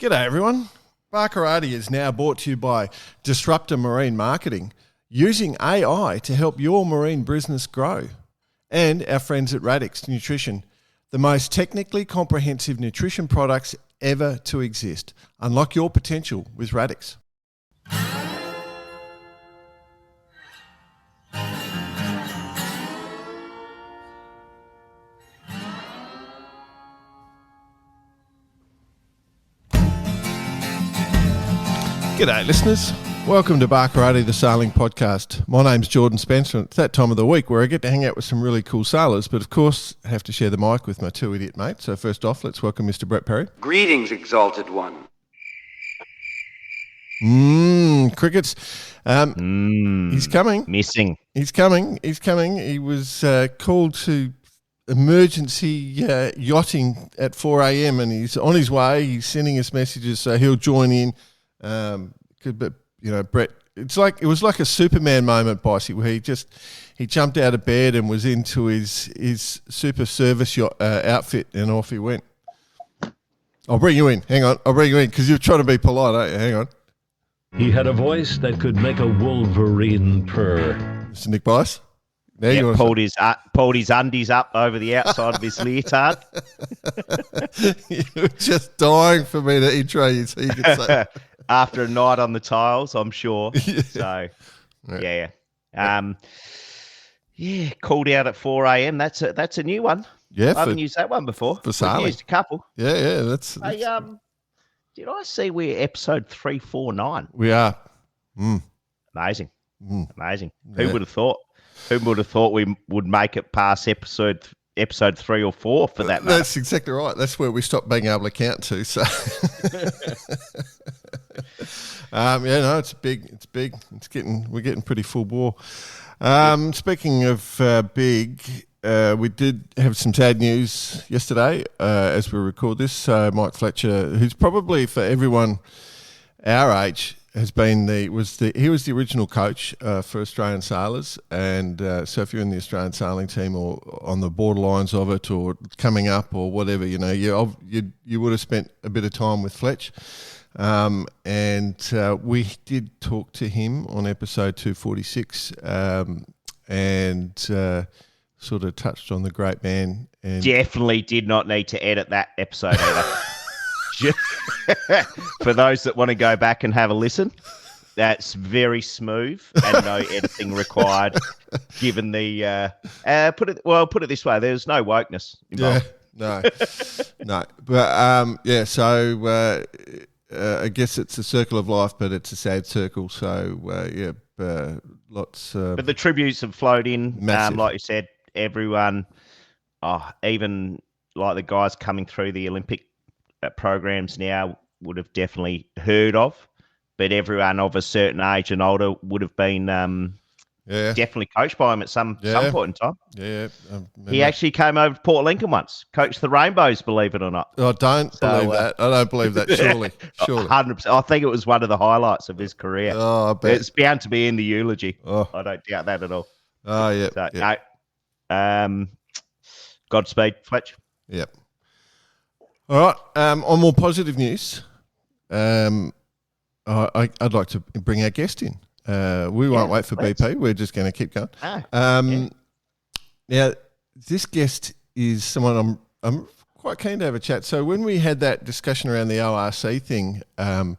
G'day everyone. Barkarati is now brought to you by Disruptor Marine Marketing, using AI to help your marine business grow. And our friends at Radix Nutrition, the most technically comprehensive nutrition products ever to exist. Unlock your potential with Radix. G'day listeners, welcome to Barkarati the Sailing Podcast. My name's Jordan Spencer and it's that time of the week where I get to hang out with some really cool sailors, but of course I have to share the mic with my two idiot mates. So first off, let's welcome Mr. Brett Perry. Greetings, exalted one. Crickets. He's coming. Missing. He's coming. He was called to emergency yachting at 4 a.m. and he's on his way. He's sending us messages, so he'll join in. But you know, Brett, it was like a Superman moment, Bossy, where he jumped out of bed and was into his super service outfit and off he went. I'll bring you in. Hang on, I'll bring you in because you're trying to be polite, aren't you? Hang on. He had a voice that could make a wolverine purr. Mr. Nick Bice. Yeah, pulled his undies up over the outside of his leotard. You were just dying for me to intro you so you could say. After a night on the tiles, I'm sure. Yeah. So, called out at 4 a.m. That's a new one. Yeah, I haven't used that one before. For sailing. We've used a couple. Yeah, that's Hey, did I see we're episode 349? we are. Amazing. Amazing. Yeah. Who would have thought? Who would have thought we would make it past episode 3 or 4 for that matter? That's exactly right. That's where we stopped being able to count to. So, it's big. We're getting pretty full bore. Speaking of big, we did have some sad news yesterday as we record this. So Mike Fletcher, who's probably for everyone our age, he was the original coach for Australian sailors, and so if you're in the Australian sailing team or on the borderlines of it or coming up or whatever, you know, you would have spent a bit of time with Fletch, and we did talk to him on episode 246, and sort of touched on the great man. And Definitely did not need to edit that episode either. For those that want to go back and have a listen, that's very smooth and no editing required. Given the put it this way, there's no wokeness involved. No. But So I guess it's a circle of life, but it's a sad circle. So lots. But the tributes have flowed in. Like you said, everyone, even like the guys coming through the Olympic programs now would have definitely heard of, but everyone of a certain age and older would have been definitely coached by him at some point in time. Yeah, he actually came over to Port Lincoln once, coached the Rainbows, believe it or not. I don't believe that. I don't believe that. Surely. 100%. I think it was one of the highlights of his career. Oh, I bet. It's bound to be in the eulogy. Oh. I don't doubt that at all. Oh, yeah. So, yep. No. Godspeed, Fletch. Yep. All right. On more positive news, I'd like to bring our guest in. We won't wait for BP. We're just going to keep going. Now, this guest is someone I'm quite keen to have a chat. So when we had that discussion around the IRC thing a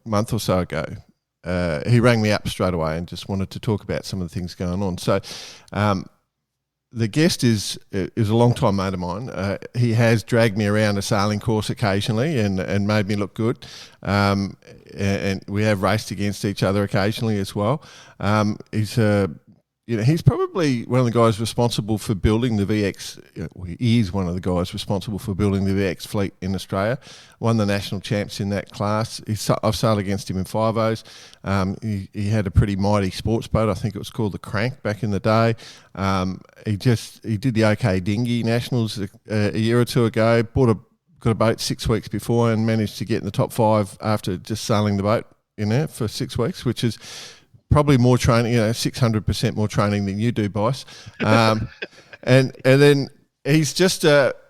month or so ago, he rang me up straight away and just wanted to talk about some of the things going on. So the guest is a long-time mate of mine. He has dragged me around a sailing course occasionally and made me look good. And we have raced against each other occasionally as well. He's probably one of the guys responsible for building the VX. He is one of the guys responsible for building the VX fleet in Australia. Won the national champs in that class. I've sailed against him in 5-0s. He had a pretty mighty sports boat. I think it was called the Crank back in the day. He did the OK Dinghy Nationals a year or two ago. Got a boat 6 weeks before and managed to get in the top 5 after just sailing the boat in there for 6 weeks, which is probably more training, 600% more training than you do, Bice. And then he's just, he's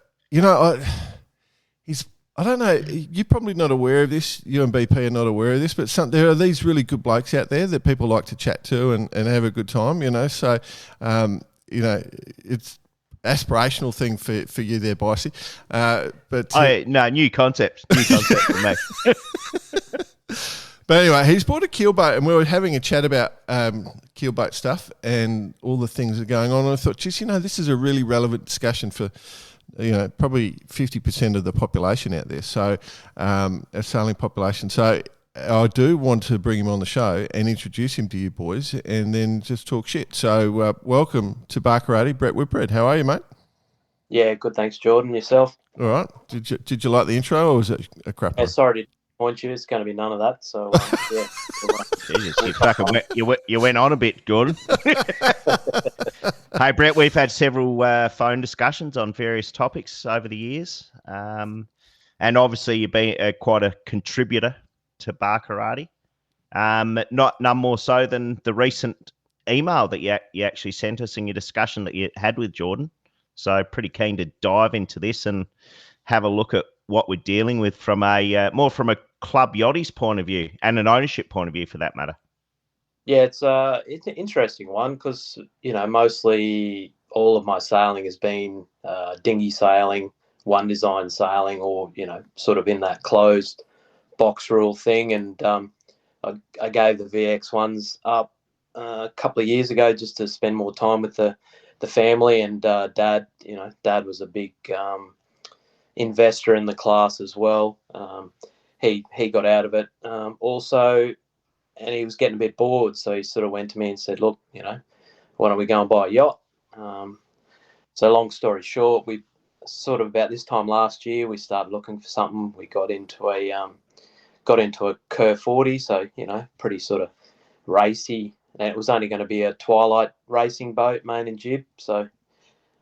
I don't know. You're probably not aware of this. You and BP are not aware of this, but there are these really good blokes out there that people like to chat to and have a good time. So it's aspirational thing for you there, Bicey. New concept for me. But anyway, he's bought a keel boat, and we were having a chat about keel boat stuff and all the things that are going on. And I thought, geez, this is a really relevant discussion for probably 50% of the population out there. So a sailing population. So I do want to bring him on the show and introduce him to you boys, and then just talk shit. So welcome to Barkarati, Brett Whitbread. How are you, mate? Yeah, good. Thanks, Jordan. Yourself? All right. Did you like the intro, or was it a crap one? Sorry to point you. It's going to be none of that. So yeah. Jesus, you went on a bit, Jordan. Hey, Brett, we've had several phone discussions on various topics over the years, and obviously you've been quite a contributor to Barkarati. None more so than the recent email that you actually sent us in your discussion that you had with Jordan. So pretty keen to dive into this and have a look at what we're dealing with from a more from a club yachties point of view and an ownership point of view, for that matter. Yeah, it's an interesting one because mostly all of my sailing has been dinghy sailing, one design sailing, or sort of in that closed box rule thing. And I gave the VX ones up a couple of years ago just to spend more time with the family. And Dad was a big investor in the class as well. He got out of it also, and he was getting a bit bored, so he sort of went to me and said, look, why don't we go and buy a yacht? So long story short, we sort of about this time last year we started looking for something. We got into a Kerr 40, so pretty sort of racy, and it was only going to be a twilight racing boat, main and jib. So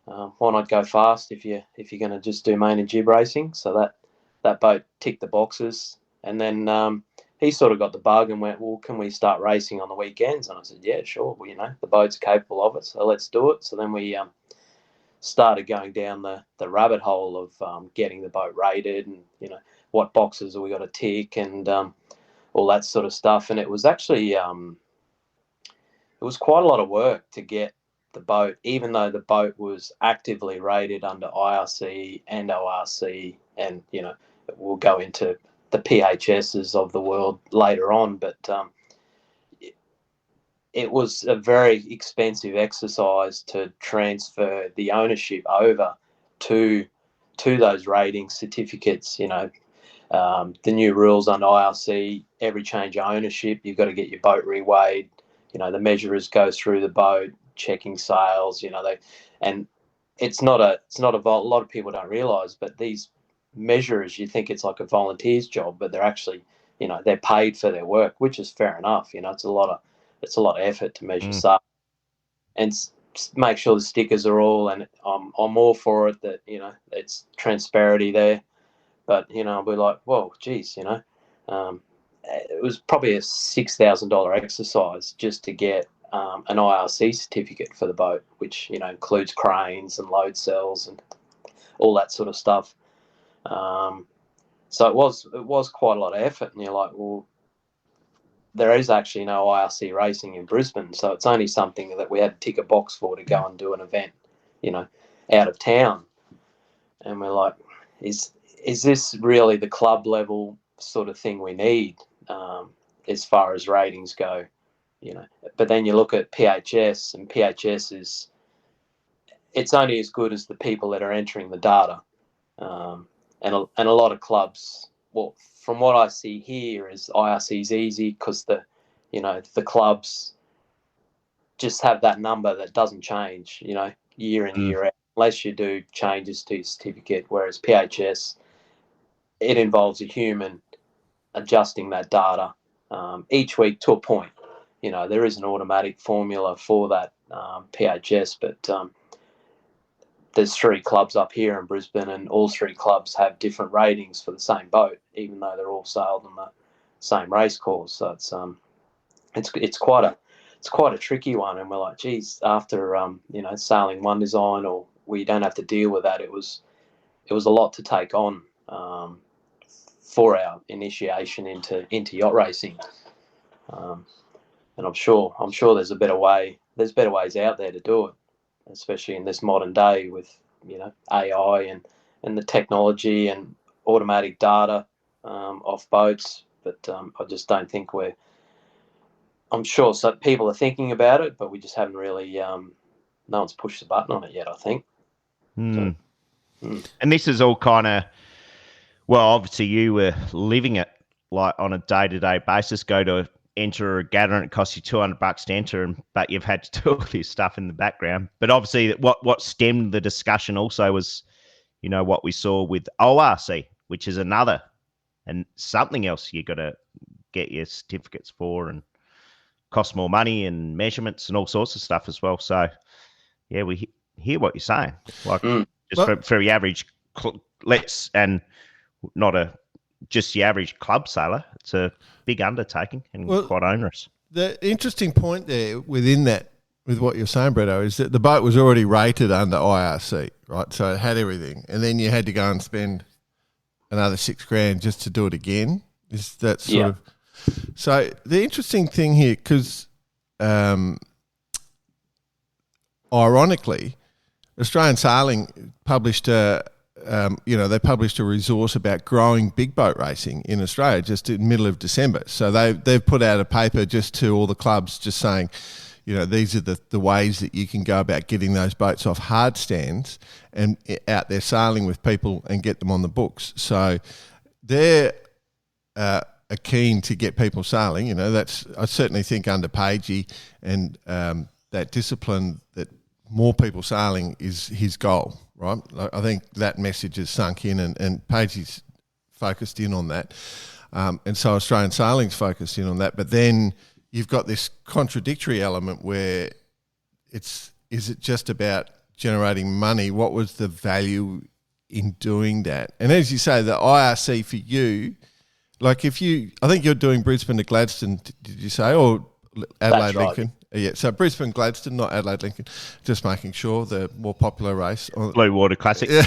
why not go fast if you're going to just do main and jib racing? So that boat ticked the boxes, and then he sort of got the bug and went, well, can we start racing on the weekends? And I said, yeah, sure. Well, the boat's capable of it, so let's do it. So then we started going down the rabbit hole of getting the boat rated and what boxes have we got to tick and all that sort of stuff. And it was actually it was quite a lot of work to get the boat, even though the boat was actively rated under IRC and ORC, and we'll go into the PHSs of the world later on, but it was a very expensive exercise to transfer the ownership over to those rating certificates. The new rules under IRC, every change of ownership, you've got to get your boat reweighed. The measurers go through the boat, checking sails. And it's not a lot of people don't realise, but these measurers, you think it's like a volunteer's job, but they're actually, they're paid for their work, which is fair enough. It's a lot of effort to measure sail and make sure the stickers are all. And I'm all for it that it's transparency there, but we're like, well, geez, it was probably a $6,000 exercise just to get an IRC certificate for the boat, which includes cranes and load cells and all that sort of stuff. So it was quite a lot of effort, and you're like, well, there is actually no IRC racing in Brisbane, so it's only something that we had to tick a box for to go and do an event, out of town. And we're like, is this really the club level sort of thing we need as far as ratings go? But then you look at PHS, and PHS it's only as good as the people that are entering the data. And a lot of clubs, well, from what I see here, is IRC's easy because the clubs just have that number that doesn't change, year in, year out, unless you do changes to your certificate. Whereas PHS, it involves a human adjusting that data each week to a point. There is an automatic formula for that PHS, but there's 3 clubs up here in Brisbane, and all 3 clubs have different ratings for the same boat, even though they're all sailed on the same race course. So it's quite a tricky one. And we're like, geez, after sailing one design, or we don't have to deal with that, it was a lot to take on. for our initiation into yacht racing. And I'm sure there's a better way. There's better ways out there to do it, especially in this modern day with AI and the technology and automatic data off boats. But I just don't think I'm sure so people are thinking about it, but we just haven't really. No one's pushed the button on it yet, I think. So, And this is all kind of, well, obviously you were living it like on a day-to-day basis. Go to enter a gather and it costs you $200 to enter, but you've had to do all this stuff in the background. But obviously what stemmed the discussion also was, what we saw with ORC, which is another and something else you got to get your certificates for and cost more money and measurements and all sorts of stuff as well. So, yeah, we hear what you're saying. Like for the average, and not just the average club sailor, it's a big undertaking and quite onerous. The interesting point there within that, with what you're saying, Bretto, is that the boat was already rated under IRC, right? So it had everything, and then you had to go and spend another $6,000 just to do it again. Is that sort of? So the interesting thing here, because ironically, Australian Sailing published they published a resource about growing big boat racing in Australia just in the middle of December. So they've put out a paper just to all the clubs just saying, these are the ways that you can go about getting those boats off hard stands and out there sailing with people and get them on the books. So they're are keen to get people sailing. That's, I certainly think under Pagey and that discipline that more people sailing is his goal, right? I think that message has sunk in and Pagey's focused in on that. And so Australian Sailing's focused in on that. But then you've got this contradictory element where is it just about generating money? What was the value in doing that? And as you say, the IRC for you, like I think you're doing Brisbane to Gladstone, did you say, or Adelaide, right. Lincoln? Yeah, so Brisbane, Gladstone, not Adelaide, Lincoln. Just making sure the more popular race. Blue Water Classic. Yeah.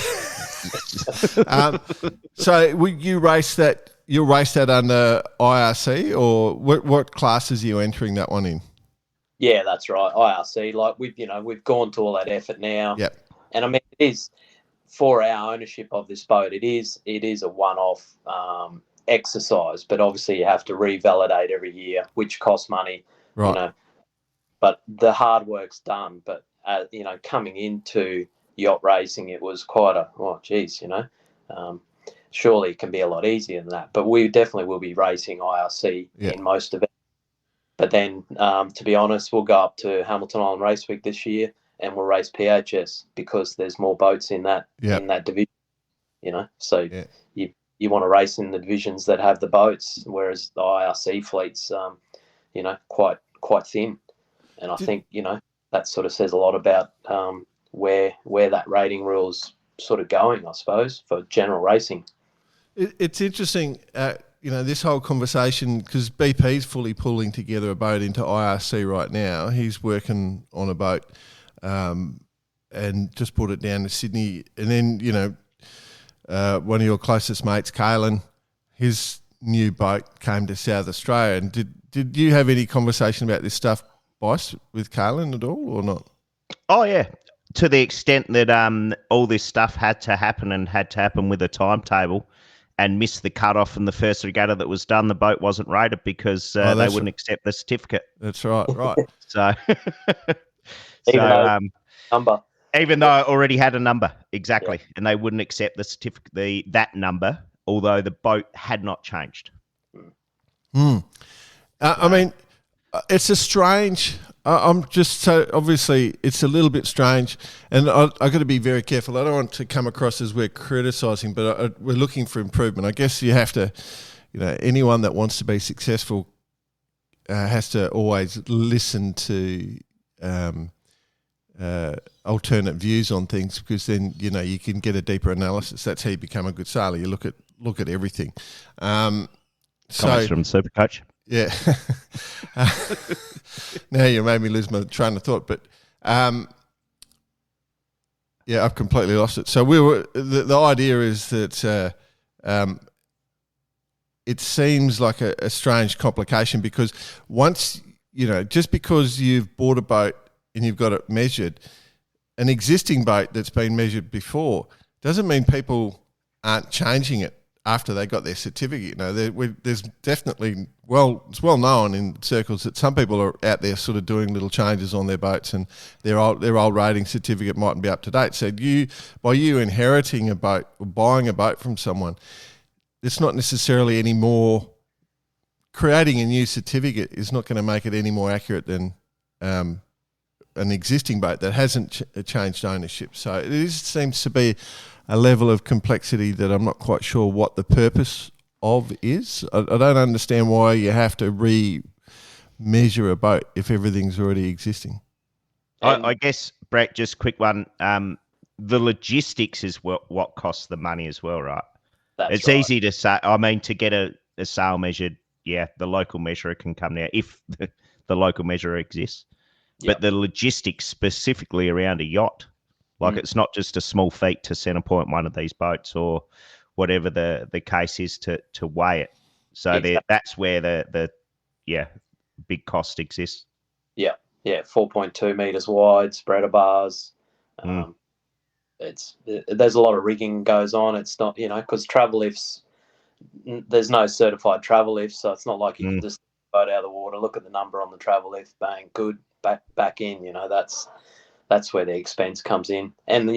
So you race that? You'll race that under IRC, or what classes are you entering that one in? Yeah, that's right. IRC. Like we've gone to all that effort now. Yep. And I mean, it is for our ownership of this boat. It is a one-off exercise, but obviously you have to revalidate every year, which costs money. Right. But the hard work's done. But coming into yacht racing, it was quite surely it can be a lot easier than that. But we definitely will be racing IRC in most of it. But then, to be honest, we'll go up to Hamilton Island Race Week this year and we'll race PHS because there's more boats in that division. So you want to race in the divisions that have the boats, whereas the IRC fleet's quite thin. And I think that sort of says a lot about where that rating rule's sort of going, I suppose, for general racing. It's interesting, this whole conversation, because BP's fully pulling together a boat into IRC right now. He's working on a boat and just brought it down to Sydney. And then, one of your closest mates, Kalen, his new boat came to South Australia. And did you have any conversation about this stuff, Bice, with Kalen at all or not? Oh, yeah. To the extent that all this stuff had to happen with a timetable and missed the cutoff in the first regatta that was done, the boat wasn't rated because they wouldn't accept the certificate. That's right. So, even though it already had a number, exactly, and they wouldn't accept the certificate, that number, although the boat had not changed. I mean, it's a strange. I'm just so obviously it's a little bit strange, and I've got to be very careful. I don't want to come across as we're criticising, but we're looking for improvement. I guess you have to, anyone that wants to be successful has to always listen to alternate views on things, because then you can get a deeper analysis. That's how you become a good sailor. You look at everything. Comments from Supercoach. Yeah. Now you made me lose my train of thought, but I've completely lost it. So the idea is that it seems like a strange complication, because once, just because you've bought a boat and you've got it measured, an existing boat that's been measured before doesn't mean people aren't changing it after they got their certificate. There's definitely, it's well known in circles that some people are out there sort of doing little changes on their boats, and their old rating certificate mightn't be up to date. So by you inheriting a boat or buying a boat from someone, it's not necessarily any more. Creating a new certificate is not going to make it any more accurate than an existing boat that hasn't changed ownership. So it seems to be a level of complexity that I'm not quite sure what the purpose of is. I don't understand why you have to re-measure a boat if everything's already existing. I guess, Brett, just a quick one. The logistics is what costs the money as well, right? It's right. Easy to say. I mean, to get a sail measured, the local measurer can come there if the local measurer exists. Yep. But the logistics specifically around a yacht, it's not just a small feat to center point one of these boats or whatever the case is to weigh it. So exactly. That's where the big cost exists. Yeah, 4.2 meters wide, spreader bars. There's a lot of rigging goes on. It's not, because travel lifts, there's no certified travel lift, so it's not like you can just boat out of the water, look at the number on the travel lift, bang, good, back in. That's where the expense comes in. And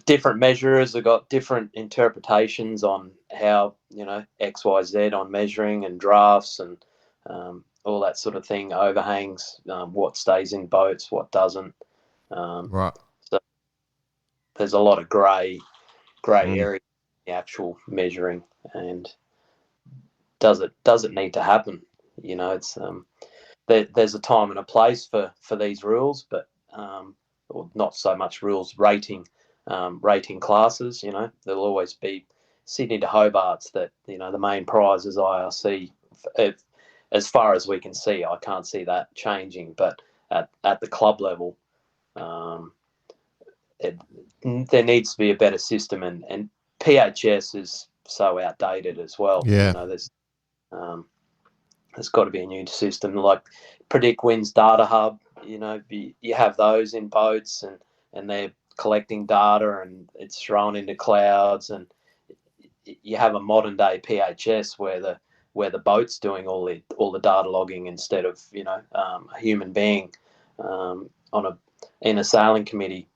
different measurers have got different interpretations on how XYZ on measuring and drafts and all that sort of thing, overhangs, what stays in boats, what doesn't. Right. So there's a lot of grey area in the actual measuring, and does it need to happen? It's there's a time and a place for these rules, but or not so much rules, rating classes. There'll always be Sydney to Hobart's that the main prize is IRC. As far as we can see, I can't see that changing. But at the club level, there needs to be a better system, and PHS is so outdated as well. Yeah. There's got to be a new system like Predict Wind's Data Hub. You have those in boats, and they're collecting data, and it's thrown into clouds, and you have a modern day PHS where the boat's doing all the data logging instead of a human being in a sailing committee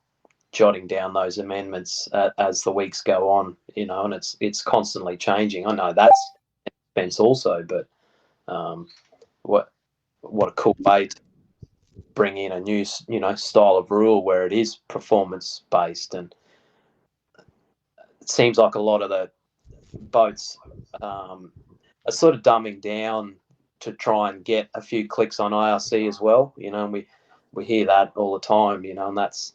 jotting down those amendments as the weeks go on. And it's constantly changing. I know that's expense also, but what a cool way to bring in a new style of rule where it is performance based. And it seems like a lot of the boats are sort of dumbing down to try and get a few clicks on IRC as well. And we hear that all the time. And that's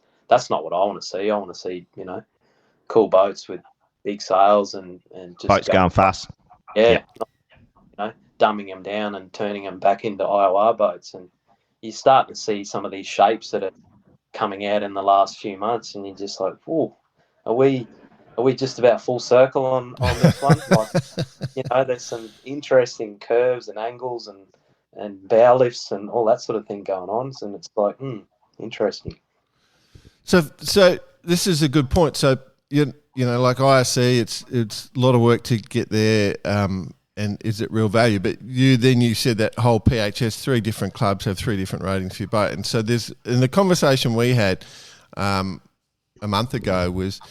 not what I want to see. I want to see cool boats with big sails and just boats going fast. Yeah. Dumbing them down and turning them back into IOR boats. And you're starting to see some of these shapes that are coming out in the last few months, and you're just like, "Whoa, are we just about full circle on this one?" There's some interesting curves and angles and bow lifts and all that sort of thing going on, and it's like, interesting. So this is a good point. So like IRC, it's a lot of work to get there. And is it real value? But you said that whole PHS, 3 different clubs have 3 different ratings for your boat. And so in the conversation we had a month ago was,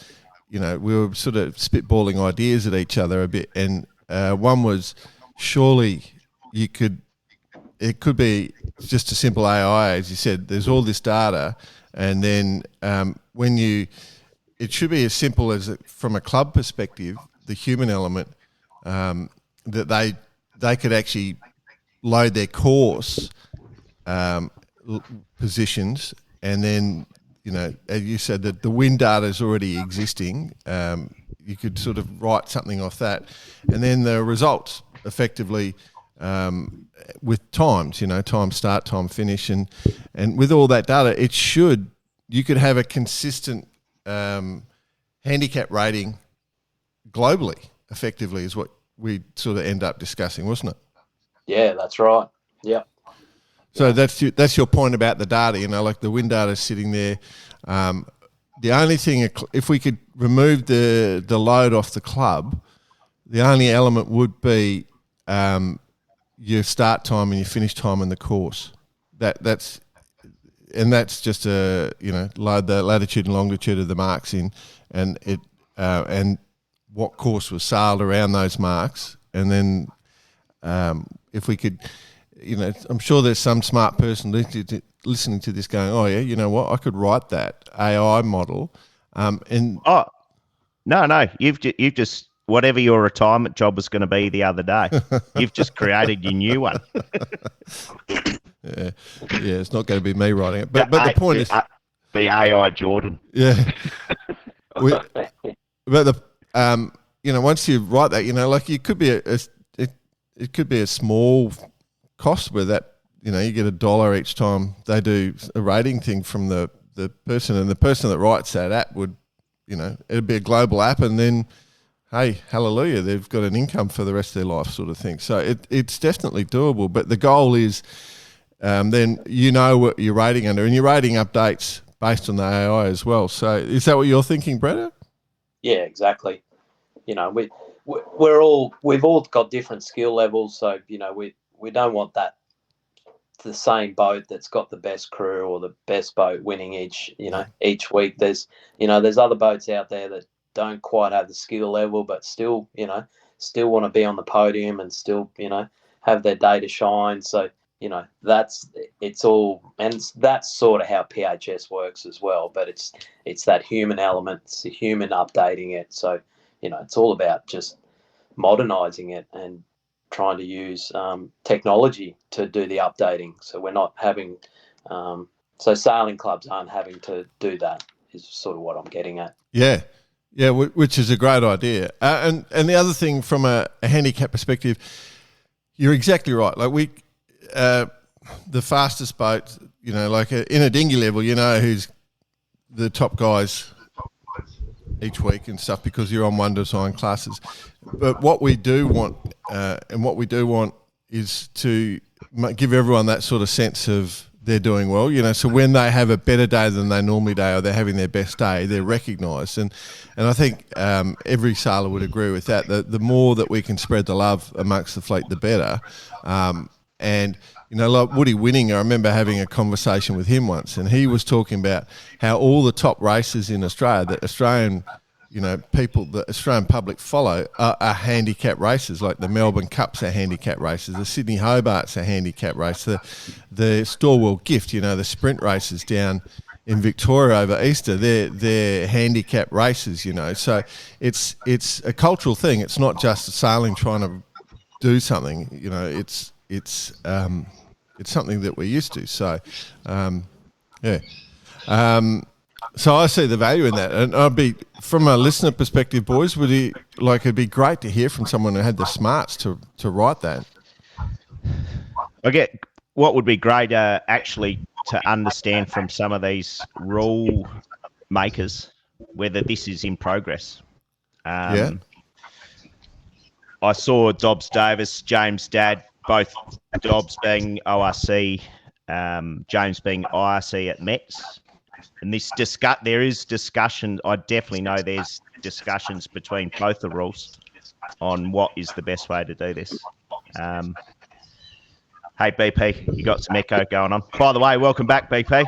we were sort of spitballing ideas at each other a bit. And one was, surely it could be just a simple AI, as you said, there's all this data. And then it should be as simple as, from a club perspective, the human element, that they could actually load their course positions, and then as you said, that the wind data is already existing. You could sort of write something off that, and then the results effectively with times, time start, time finish, and with all that data, you could have a consistent handicap rating globally. Effectively, is what we sort of end up discussing, wasn't it? Yeah, that's right. Yep. So that's your point about the data. Like the wind data is sitting there. The only thing, if we could remove the load off the club, the only element would be your start time and your finish time in the course. That's just load the latitude and longitude of the marks in, and what course was sailed around those marks, and then if we could, I'm sure there's some smart person listening to this going, oh yeah, you know what, I could write that AI model, No, you've just whatever your retirement job was going to be the other day, you've just created your new one. Yeah, it's not going to be me writing it, but the point is the AI Jordan. Yeah, but once you write that, like it could be it could be a small cost where that you get $1 each time they do a rating thing from the person, and the person that writes that app would, it'd be a global app, and then hey, hallelujah, they've got an income for the rest of their life, sort of thing. So it's definitely doable, but the goal is then what you're rating under, and your rating updates based on the AI as well. So is that what you're thinking, Brett? Yeah, exactly. We've all got different skill levels, so we don't want that the same boat that's got the best crew or the best boat winning each week. There's other boats out there that don't quite have the skill level, but still want to be on the podium and still have their day to shine. So that's sort of how PHS works as well. But it's that human element, it's the human updating it. So it's all about just modernizing it and trying to use technology to do the updating. So we're not having so sailing clubs aren't having to do that, is sort of what I'm getting at. Yeah, which is a great idea. And the other thing from a handicap perspective, you're exactly right. Like the fastest boat, like in a dinghy level, who's the top guys each week and stuff, because you're on one design classes. But what we do want, is to give everyone that sort of sense of they're doing well, so when they have a better day than they normally do, or they're having their best day, they're recognised. And I think every sailor would agree with that. The more that we can spread the love amongst the fleet, the better. And like Woody Winning, I remember having a conversation with him once, and he was talking about how all the top races in Australia that Australian people, the Australian public follow are handicap races. Like the Melbourne Cups are handicap races, the Sydney Hobart's a handicap race, the Storwell Gift, the sprint races down in Victoria over Easter, they're handicap races, So it's a cultural thing. It's not just sailing trying to do something, it's something that we're used to. So, so I see the value in that, and from a listener perspective, boys, it'd be great to hear from someone who had the smarts to write that. I get what would be great actually to understand from some of these rule makers whether this is in progress. I saw Dobbs Davis, James Dadd, both Dobbs being ORC, James being IRC at Mets. And there is discussion. I definitely know there's discussions between both the rules on what is the best way to do this. Hey, BP, you got some echo going on. By the way, welcome back, BP.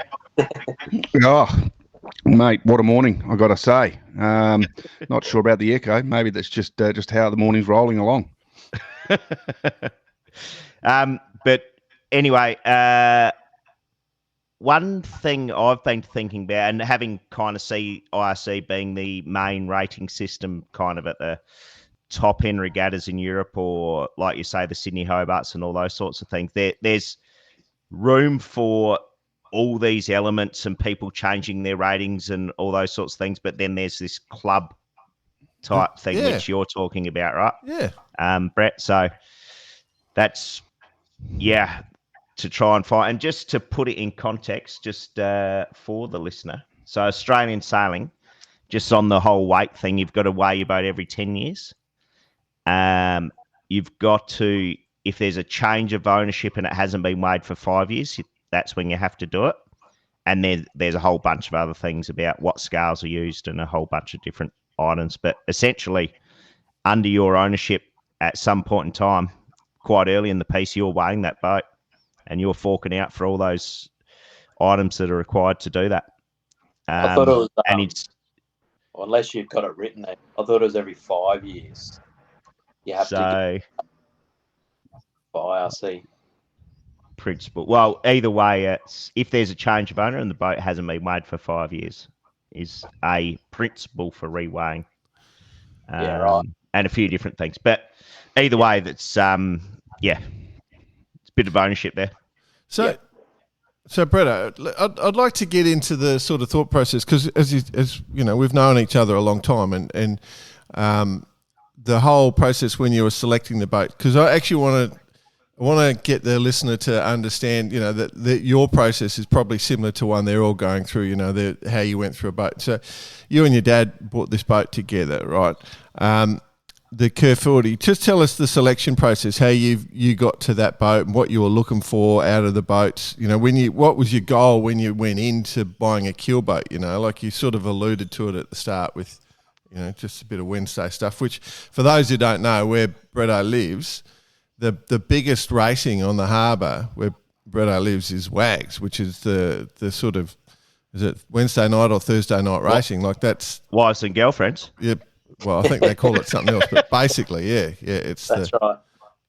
Oh, mate, what a morning, I got to say. Not sure about the echo. Maybe that's just how the morning's rolling along. But anyway, one thing I've been thinking about, and having kind of see IRC being the main rating system kind of at the top end regattas in Europe, or like you say, the Sydney Hobarts and all those sorts of things, there's room for all these elements and people changing their ratings and all those sorts of things. But then there's this club type thing, which you're talking about, right? Yeah. Brett, so that's, to try and find, and just to put it in context, just for the listener. So Australian sailing, just on the whole weight thing, you've got to weigh your boat every 10 years. you've got to, if there's a change of ownership and it hasn't been weighed for 5 years, that's when you have to do it. And there's a whole bunch of other things about what scales are used and a whole bunch of different items. But essentially, under your ownership at some point in time, quite early in the piece, you're weighing that boat and you're forking out for all those items that are required to do that. I thought it was, and it's unless you've got it written there, I thought it was every 5 years. You have to get for IRC. Principle. Well, either way, it's if there's a change of owner and the boat hasn't been weighed for 5 years, is a principle for reweighing. Yeah, right. And a few different things, but either way, that's it's a bit of ownership there. So Brett, I'd like to get into the sort of thought process because as you know, we've known each other a long time, and the whole process when you were selecting the boat. Because I actually want to get the listener to understand, you know, that your process is probably similar to one they're all going through. You know, how you went through a boat. So you and your dad bought this boat together, right? The Kerr 40. Just tell us the selection process, how you got to that boat and what you were looking for out of the boats. You know, what was your goal when you went into buying a keel boat? You know, like you sort of alluded to it at the start with, you know, just a bit of Wednesday stuff. Which, for those who don't know, where Bretto lives, the biggest racing on the harbour where Bretto lives is WAGs, which is the sort of, is it Wednesday night or Thursday night racing? Like that's wives and girlfriends. Yeah. Well, I think they call it something else, but basically, yeah, that's right.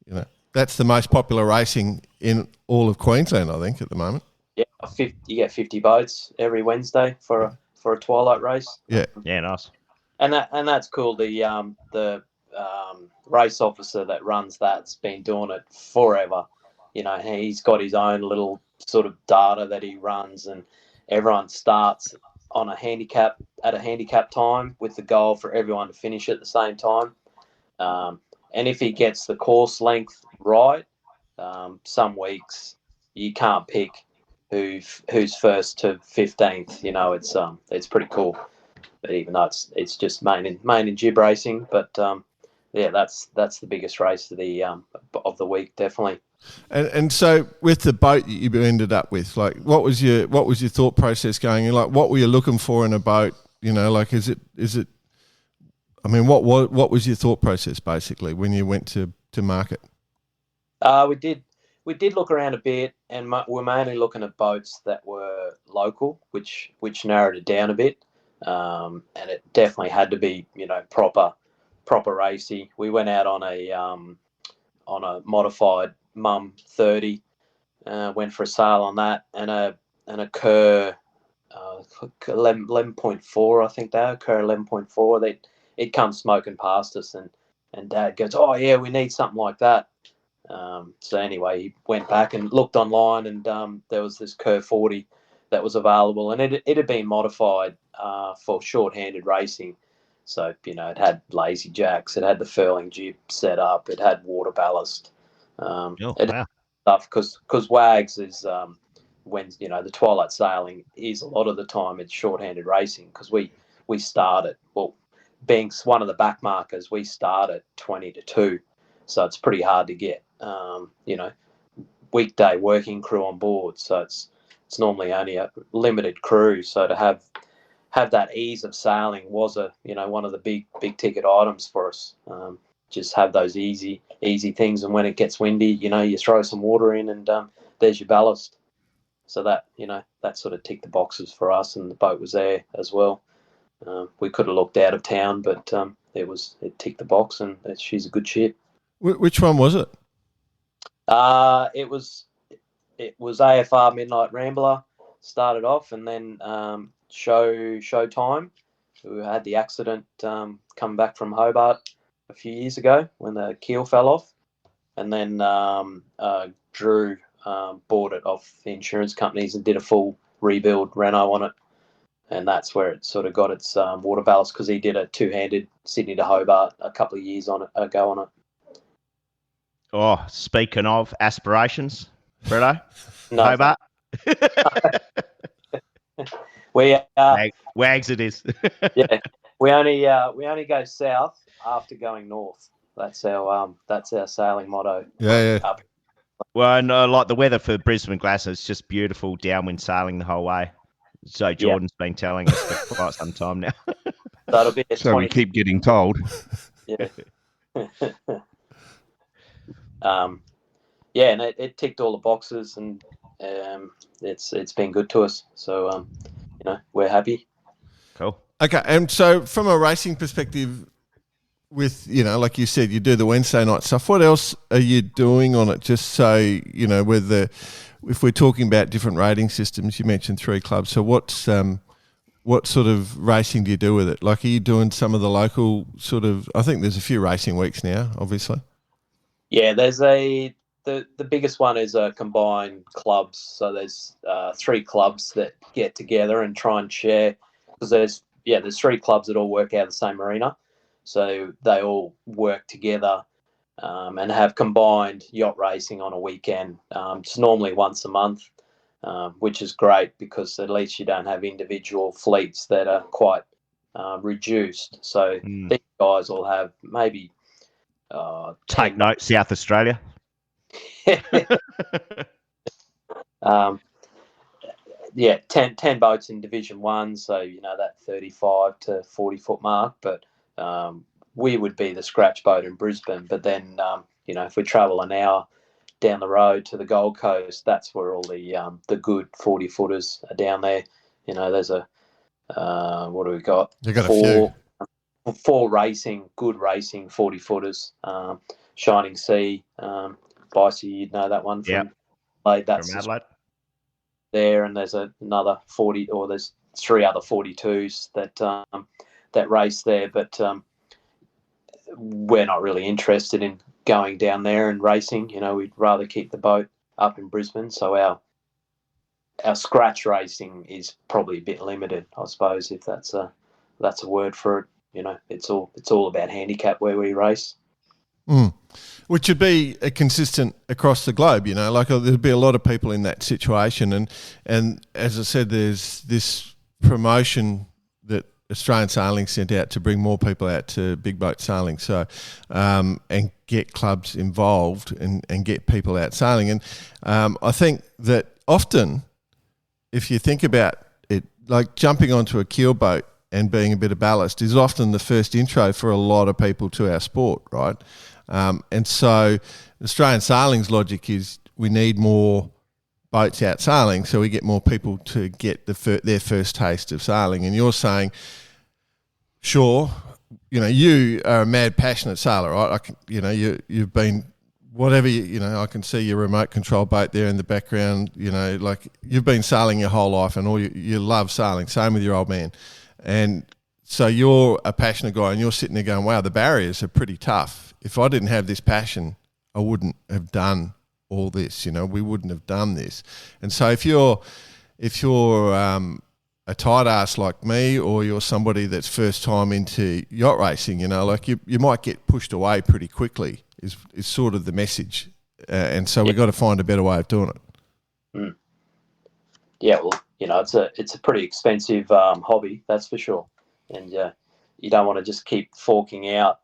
You know, that's the most popular racing in all of Queensland, I think, at the moment. Yeah, you get 50 boats every Wednesday for a twilight race. Yeah, nice. And that's cool. The race officer that runs that's been doing it forever. You know, he's got his own little sort of data that he runs, and everyone starts on a handicap time with the goal for everyone to finish at the same time. And if he gets the course length right, some weeks you can't pick who's first to 15th. You know, it's pretty cool. But even though it's just main in jib racing, but that's the biggest race of the week, definitely. And so with the boat that you ended up with, like what was your thought process going? Like what were you looking for in a boat? You know, like is it? I mean, what was your thought process basically when you went to market? We did look around a bit, and we're mainly looking at boats that were local, which narrowed it down a bit. And it definitely had to be, you know, proper racy. We went out on a modified Mum 30, went for a sail on that, and a Kerr 11.4, I think that Kerr 11.4. It comes smoking past us, and Dad goes, "Oh yeah, we need something like that." So anyway, he went back and looked online, and there was this Kerr 40 that was available, and it had been modified for short-handed racing. So, you know, it had lazy jacks, it had the furling jib set up, it had water ballast. Stuff because WAGs is when, you know, the twilight sailing is a lot of the time it's short-handed racing because we started, well, being one of the back markers, we start at 20 to 2, so it's pretty hard to get you know, weekday working crew on board, so it's normally only a limited crew, so to have that ease of sailing was one of the big ticket items for us. Just have those easy things, and when it gets windy, you know, you throw some water in, and there's your ballast. So that, you know, that sort of ticked the boxes for us, and the boat was there as well. We could have looked out of town, but it ticked the box, and she's a good ship. Which one was it? It was AFR Midnight Rambler started off, and then Showtime, who had the accident come back from Hobart a few years ago when the keel fell off, and then Drew bought it off the insurance companies and did a full rebuild reno on it, and that's where it sort of got its water ballast, because he did a two-handed Sydney to Hobart a couple of years ago on it. Oh, speaking of aspirations, Bretto, No, Hobart. Wags it is. Yeah, we only go south after going north. That's our sailing motto. Yeah. Well, and like the weather for Brisbane Glass is just beautiful downwind sailing the whole way. So Jordan's been telling us for quite some time now. That'll be we keep getting told. Yeah. Yeah, and it ticked all the boxes, and it's been good to us. So we're happy. Cool. Okay, and so from a racing perspective, with like you said, you do the Wednesday night stuff. What else are you doing on it? Just so if we're talking about different rating systems, you mentioned 3 clubs. So what sort of racing do you do with it? Like, are you doing some of the local sort of? I think there's a few racing weeks now, obviously. Yeah, there's the biggest one is combined clubs. So there's 3 clubs that get together and try and share, because there's 3 clubs that all work out of the same arena. So they all work together and have combined yacht racing on a weekend. It's normally once a month, which is great because at least you don't have individual fleets that are quite reduced. So these guys will have maybe... Take note, South Australia. 10 boats in Division 1, so that 35 to 40 foot mark, but we would be the scratch boat in Brisbane. But then if we travel an hour down the road to the Gold Coast, that's where all the good 40 footers are down there. There's a what do we got? You got a few. 4 good racing 40 footers. Shining Sea, Bicey, you'd know that one from Adelaide. That's from Adelaide. There, and there's another 40, or there's 3 other 42s that race there, but we're not really interested in going down there and racing. We'd rather keep the boat up in Brisbane. So our scratch racing is probably a bit limited, I suppose, if that's a word for it. It's all about handicap where we race. Which would be consistent across the globe, like there'd be a lot of people in that situation. And as I said, there's this promotion that Australian Sailing sent out to bring more people out to big boat sailing. So, and get clubs involved and get people out sailing. And I think that often, if you think about it, like jumping onto a keel boat and being a bit of ballast is often the first intro for a lot of people to our sport, right? And so Australian Sailing's logic is we need more boats out sailing so we get more people to get their first taste of sailing. And you're saying, sure, you are a mad, passionate sailor, right? You've been whatever, I can see your remote control boat there in the background, like you've been sailing your whole life and you love sailing, same with your old man. And so you're a passionate guy and you're sitting there going, wow, the barriers are pretty tough. If I didn't have this passion, I wouldn't have done all this, we wouldn't have done this. And so if you're a tight ass like me, or you're somebody that's first time into yacht racing, like you might get pushed away pretty quickly is sort of the message. And so we've got to find a better way of doing it. Yeah, well, it's a pretty expensive hobby, that's for sure. And you don't want to just keep forking out,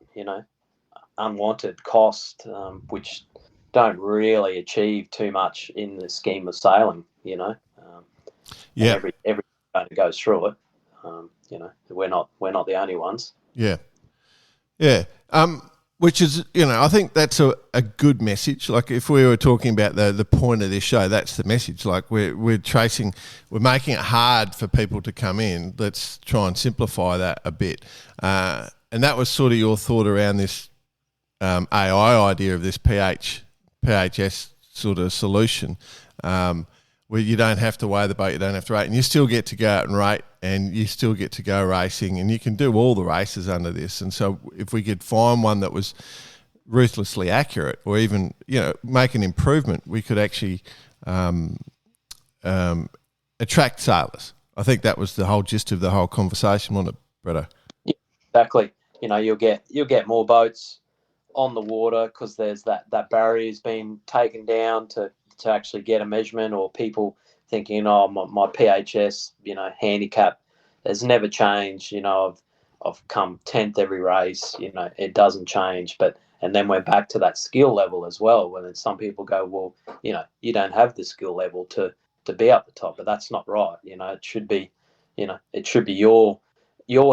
unwanted cost, which don't really achieve too much in the scheme of sailing, Every boat goes through it. We're not the only ones. Yeah. Which is, I think that's a good message. Like if we were talking about the point of this show, that's the message. Like we're making it hard for people to come in. Let's try and simplify that a bit. And that was sort of your thought around this AI idea of this PHS sort of solution, where you don't have to weigh the boat, you don't have to rate, and you still get to go out and rate, and you still get to go racing, and you can do all the races under this. And so if we could find one that was ruthlessly accurate, or even make an improvement, we could actually attract sailors. I think that was the whole gist of the whole conversation, wasn't it, Bretto? Yeah, exactly. You'll get more boats on the water because there's that barrier has been taken down to actually get a measurement, or people thinking, oh, my PHS, handicap has never changed. I've come 10th every race. It doesn't change. But And then we're back to that skill level as well, when then some people go, well, you don't have the skill level to be up the top, but that's not right. It should be, your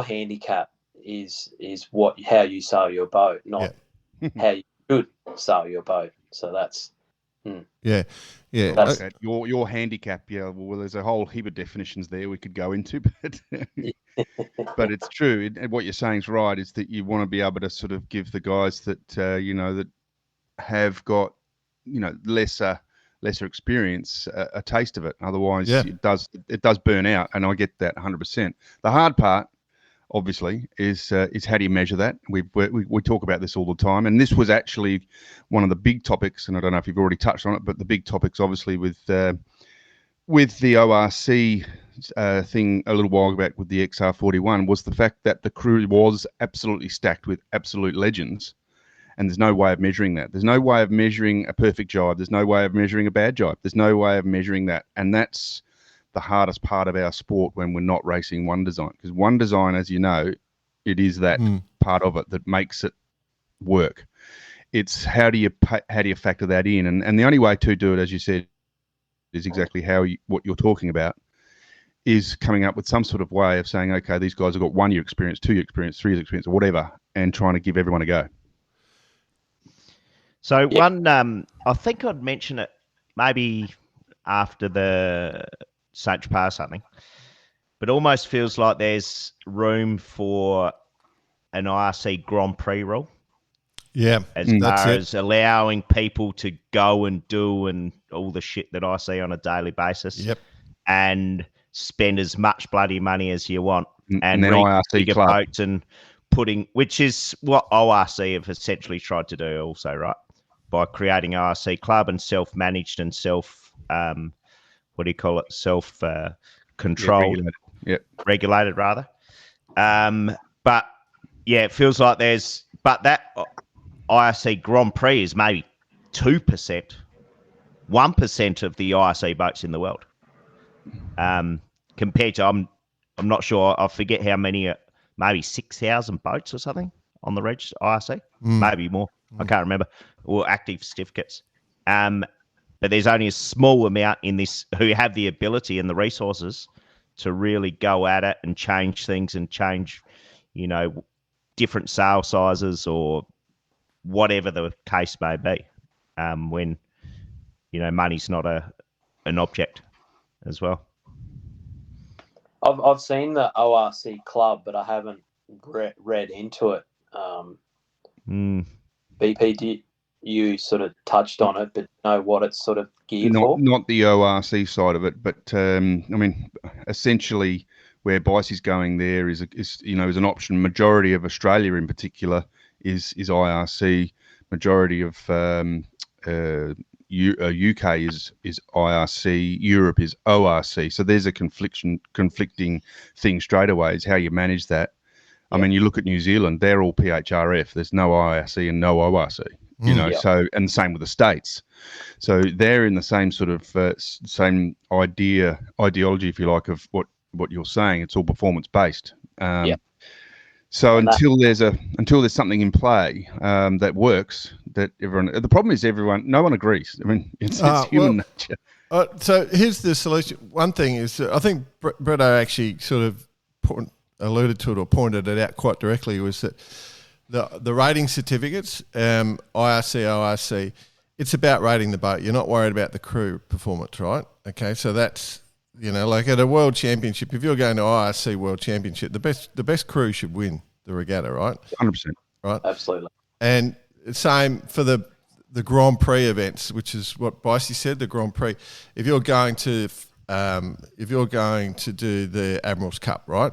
handicap is how you sail your boat, not how you should sail your boat. So that's yeah. That's, your handicap. Yeah, well, there's a whole heap of definitions there we could go into, but but it's true. And what you're saying is right. Is that you want to be able to sort of give the guys that that have got lesser experience a taste of it. Otherwise, it does burn out, and I get that 100%. The hard part, obviously, is how do you measure that? We talk about this all the time, and this was actually one of the big topics, and I don't know if you've already touched on it, but the big topics, obviously, with the ORC thing a little while back with the XR41 was the fact that the crew was absolutely stacked with absolute legends, and there's no way of measuring that. There's no way of measuring a perfect jibe. There's no way of measuring a bad jibe. There's no way of measuring that, and that's the hardest part of our sport when we're not racing one design, because one design, as you know, it is that part of it that makes it work. It's how do you factor that in, and the only way to do it, as you said, is exactly what you're talking about, is coming up with some sort of way of saying, okay, these guys have got 1 year experience, 2 year experience, 3 years experience, or whatever, and trying to give everyone a go. So one, I think I'd mention it maybe after the St. Pass something, but almost feels like there's room for an IRC Grand Prix rule. Yeah, as far as allowing people to go and do and all the shit that I see on a daily basis. Yep. And spend as much bloody money as you want, and then IRC club boats and which is what ORC have essentially tried to do also, right? By creating IRC club and self-managed and self-controlled, regulated rather. But yeah, it feels like but that IRC Grand Prix is maybe 2%, 1% of the IRC boats in the world. Compared to, I'm not sure, I forget how many, maybe 6,000 boats or something on the register IRC, maybe more. I can't remember, or active certificates. But there's only a small amount in this who have the ability and the resources to really go at it and change things and change, different sail sizes or whatever the case may be, when, money's not an object as well. I've seen the ORC club, but I haven't read into it. BP, you sort of touched on it, but know what it's sort of geared for? Not the ORC side of it, but essentially where Bicey's going there is an option. Majority of Australia in particular is IRC. Majority of UK is IRC. Europe is ORC. So there's a conflicting thing straight away is how you manage that. I mean, you look at New Zealand; they're all PHRF. There's no IRC and no ORC. So, and the same with the States. So they're in the same sort of same ideology, if you like, of what you're saying. It's all performance based. So until there's something in play that works, that the problem is no one agrees. I mean, it's human nature. So here's the solution. One thing is, I think Bretto actually sort of alluded to it or pointed it out quite directly, was that the rating certificates, IRC, ORC, it's about rating the boat. You're not worried about the crew performance, right? Okay, so that's, like at a world championship, if you're going to IRC World Championship, the best crew should win the regatta, right? 100%. Right, absolutely. And same for the Grand Prix events, which is what Bicey said, the Grand Prix. If you're going to do the Admiral's Cup, right?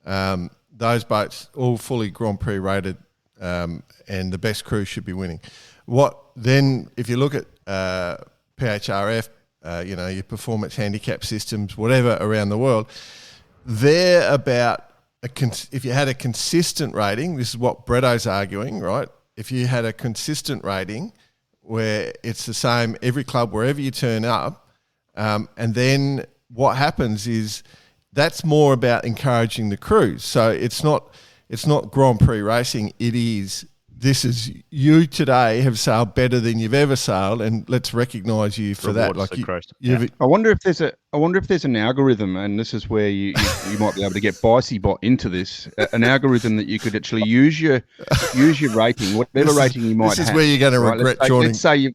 Those boats all fully Grand Prix rated, and the best crew should be winning. If you look at PHRF, your performance handicap systems, whatever around the world, they're about if you had a consistent rating. This is what Bretto's arguing, right? If you had a consistent rating where it's the same every club wherever you turn up, and then what happens is that's more about encouraging the crews. So it's not Grand Prix racing. It is this is you today have sailed better than you've ever sailed, and let's recognise you for that. Like I wonder if there's an algorithm, and this is where you might be able to get BiceyBot into this. An algorithm that you could actually use your rating, whatever rating you might have. This is where you're going to regret joining. Let's say you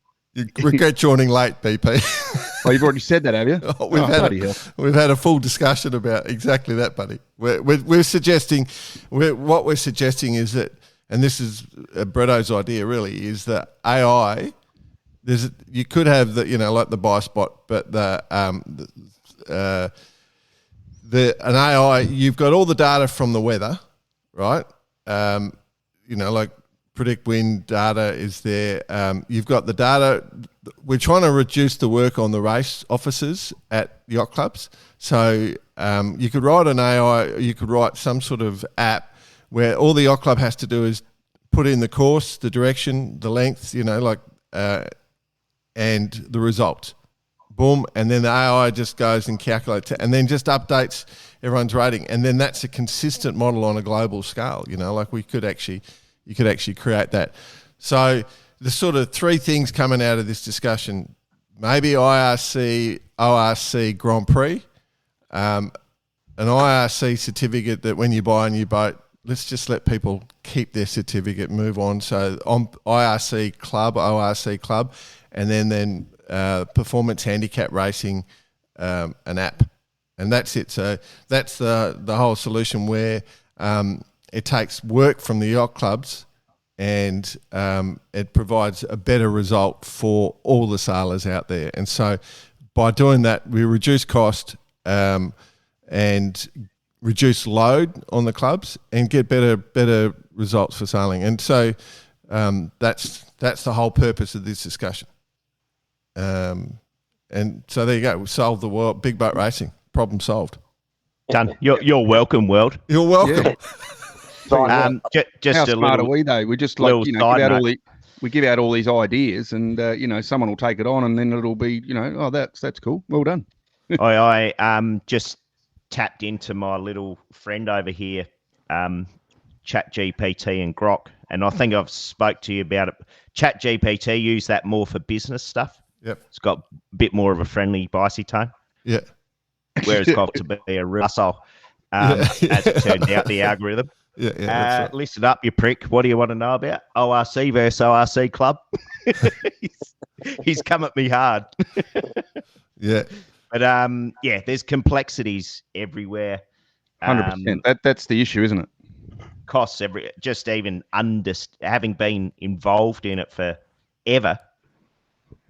regret joining late, BP. Oh, you've already said that, have you? We've had a full discussion about exactly that, buddy. We're suggesting is that, and this is Bretto's idea really, is that AI. You could have like the BiceyBot, but an AI. You've got all the data from the weather, right? Like predict wind data is there. You've got the data. We're trying to reduce the work on the race officers at yacht clubs. So you could write an AI, you could write some sort of app where all the yacht club has to do is put in the course, the direction, the length, and the result. Boom. And then the AI just goes and calculates it and then just updates everyone's rating. And then that's a consistent model on a global scale. Like you could actually create that. So the sort of three things coming out of this discussion, maybe IRC, ORC Grand Prix, an IRC certificate that when you buy a new boat, let's just let people keep their certificate, move on. So on IRC Club, ORC Club, and then performance handicap racing, an app. And that's it. So that's the whole solution where it takes work from the yacht clubs and it provides a better result for all the sailors out there. And so by doing that, we reduce cost and reduce load on the clubs and get better results for sailing. And so that's the whole purpose of this discussion. And so there you go. We solved the world. Big boat racing problem solved. Done. You're welcome, world. You're welcome. Yeah. Just how a smart little, are we though? We just give out all these ideas, and someone will take it on, and then it'll be that's cool. Well done. I just tapped into my little friend over here, ChatGPT and Grok, and I think I've spoke to you about it. ChatGPT, use that more for business stuff. Yep. It's got a bit more of a friendly, bicey tone. Yeah. Whereas it's got to be a real asshole, as it turned out, the algorithm. Yeah, that's right. Listen up, you prick. What do you want to know about? ORC versus ORC Club. He's come at me hard. Yeah. But there's complexities everywhere. 100%. That's the issue, isn't it? Costs just even having been involved in it forever,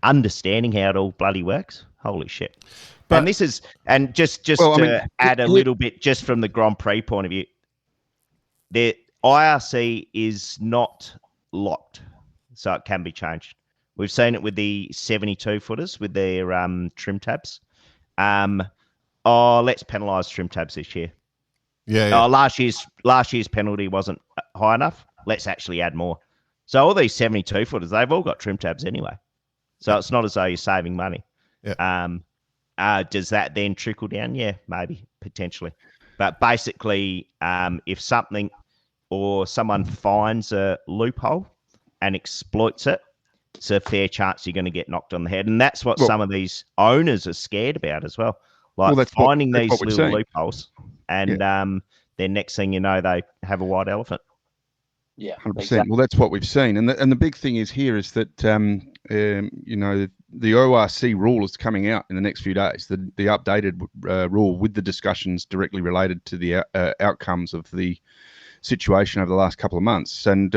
understanding how it all bloody works. Holy shit. But, and this is, and just to add a little bit, just from the Grand Prix point of view, the IRC is not locked, so it can be changed. We've seen it with the 72 footers with their trim tabs. Let's penalise trim tabs this year. Yeah. Last year's penalty wasn't high enough. Let's actually add more. So all these 72 footers, they've all got trim tabs anyway. So it's not as though you're saving money. Yeah. Does that then trickle down? Yeah, maybe, potentially. But basically, if something or someone finds a loophole and exploits it, it's a fair chance you're going to get knocked on the head. And that's what some of these owners are scared about as well. Like finding these little loopholes. And then next thing you know, they have a white elephant. Yeah, 100%. exactly. Well, that's what we've seen. And the big thing is here is that, the ORC rule is coming out in the next few days, the updated rule with the discussions directly related to the outcomes of the situation over the last couple of months. And,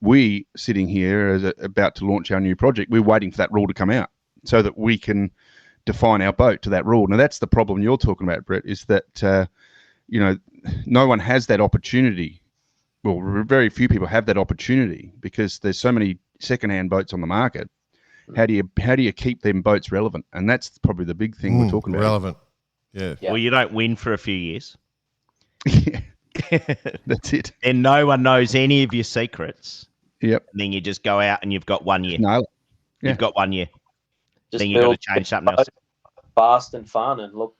we sitting here about to launch our new project, we're waiting for that rule to come out so that we can define our boat to that rule. Now, that's the problem you're talking about, Brett, is that, no one has that opportunity. Well, very few people have that opportunity because there's so many secondhand boats on the market. How do you keep them boats relevant? And that's probably the big thing we're talking about. Relevant. Yeah. Well, you don't win for a few years. Yeah. That's it. And no one knows any of your secrets. Yep. And then you just go out and you've got 1 year. No. Yeah. You've got 1 year. Just then you've got to change something else. Fast and fun and look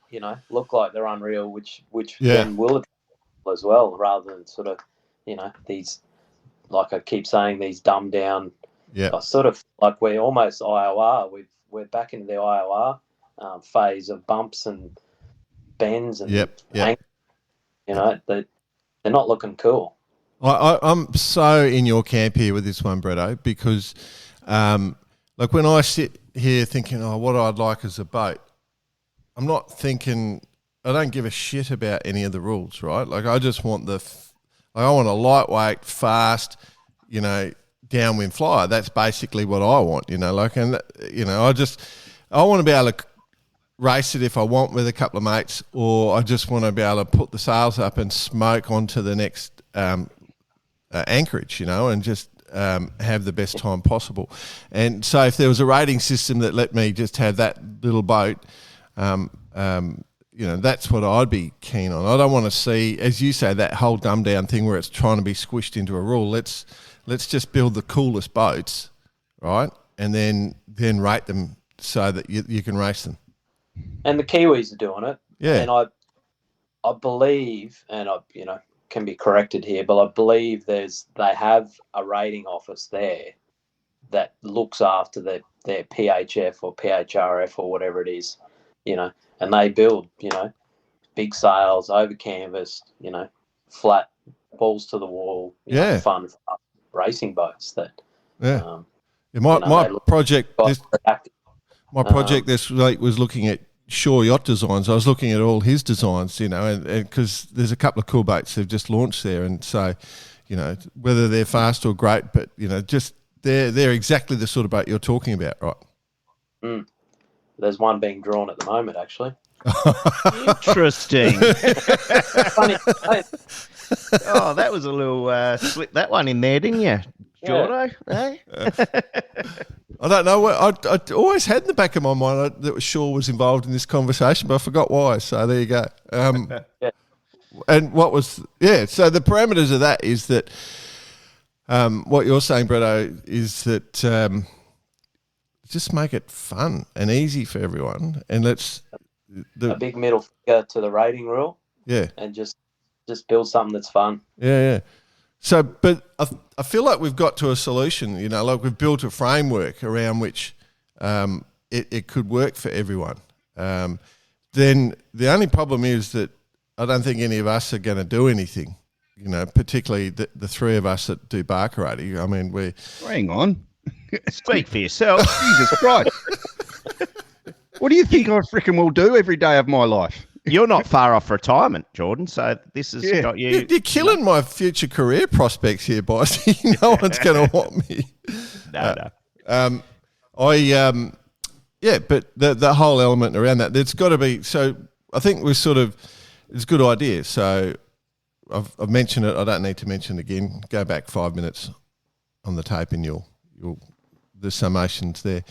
like they're unreal, which then will as well, rather than sort of, these like I keep saying, these dumbed down. Yeah. I sort of like we're almost IOR. We're back into the IOR phase of bumps and bends and angles. You know, they're not looking cool. I'm so in your camp here with this one, Bretto, because like when I sit here thinking, oh, what I'd like as a boat, I'm not thinking, I don't give a shit about any of the rules, right? Like I just want I want a lightweight, fast, you know, downwind flyer. That's basically what I want, you know, like, and, you know, I want to be able to race it if I want with a couple of mates, or I just want to be able to put the sails up and smoke onto the next anchorage, you know, and just have the best time possible. And so if there was a rating system that let me just have that little boat, you know, that's what I'd be keen on. I don't want to see, as you say, that whole dumb down thing where it's trying to be squished into a rule. Let's just build the coolest boats, right? And then rate them so that you can race them. And the Kiwis are doing it. Yeah. And I believe, and I can be corrected here, but I believe they have a rating office there that looks after their PHF or PHRF or whatever it is, you know, and they build, you know, big sails, over canvas, you know, flat, balls to the wall, you know, fun racing boats that. Yeah. My project this week was looking at Shore Yacht Designs. I was looking at all his designs, you know, and because there's a couple of cool boats they've just launched there, and so, you know, whether they're fast or great, but you know, just they're exactly the sort of boat you're talking about, right? Mm. There's one being drawn at the moment, actually. Interesting. Funny. Oh, that was a little slip that one in there, didn't you, Jordo? Yeah. I don't know. I always had in the back of my mind that Shaw was involved in this conversation, but I forgot why. So there you go. And what was so the parameters of that is that what you're saying, Bretto, is that just make it fun and easy for everyone, and a big middle finger to the rating rule. Yeah, and just build something that's fun. Yeah. So, but I feel like we've got to a solution, you know, like we've built a framework around which it could work for everyone. Then the only problem is that I don't think any of us are going to do anything, you know, particularly the three of us that do Barcarati. I mean, Hang on. Speak for yourself. Jesus Christ. What do you think I freaking will do every day of my life? You're not far off retirement, Jordan, so this has got you... You're killing my future career prospects here, boss. No one's going to want me. No. But the whole element around that, there's got to be... So I think it's a good idea. So I've mentioned it. I don't need to mention it again. Go back 5 minutes on the tape and the summations there.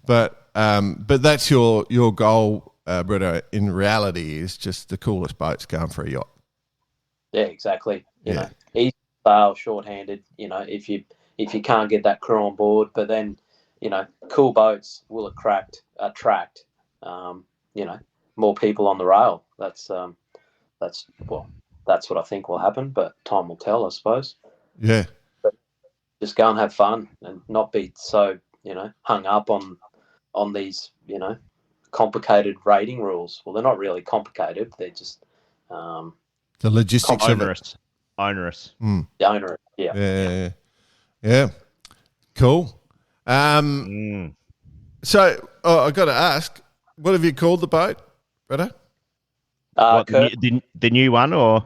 But that's your goal, Brito, in reality is just the coolest boats going for a yacht. Yeah, exactly. You know, easy sail, short-handed. You know, if you can't get that crew on board, but then, you know, cool boats will attract, you know, more people on the rail. That's what I think will happen, but time will tell, I suppose. Yeah. But just go and have fun and not be so, you know, hung up on these, you know, complicated rating rules. Well, they're not really complicated. They're just the logistics onerous. Onerous. Yeah. Cool. So I got to ask, what have you called the boat, Brother? The new one, or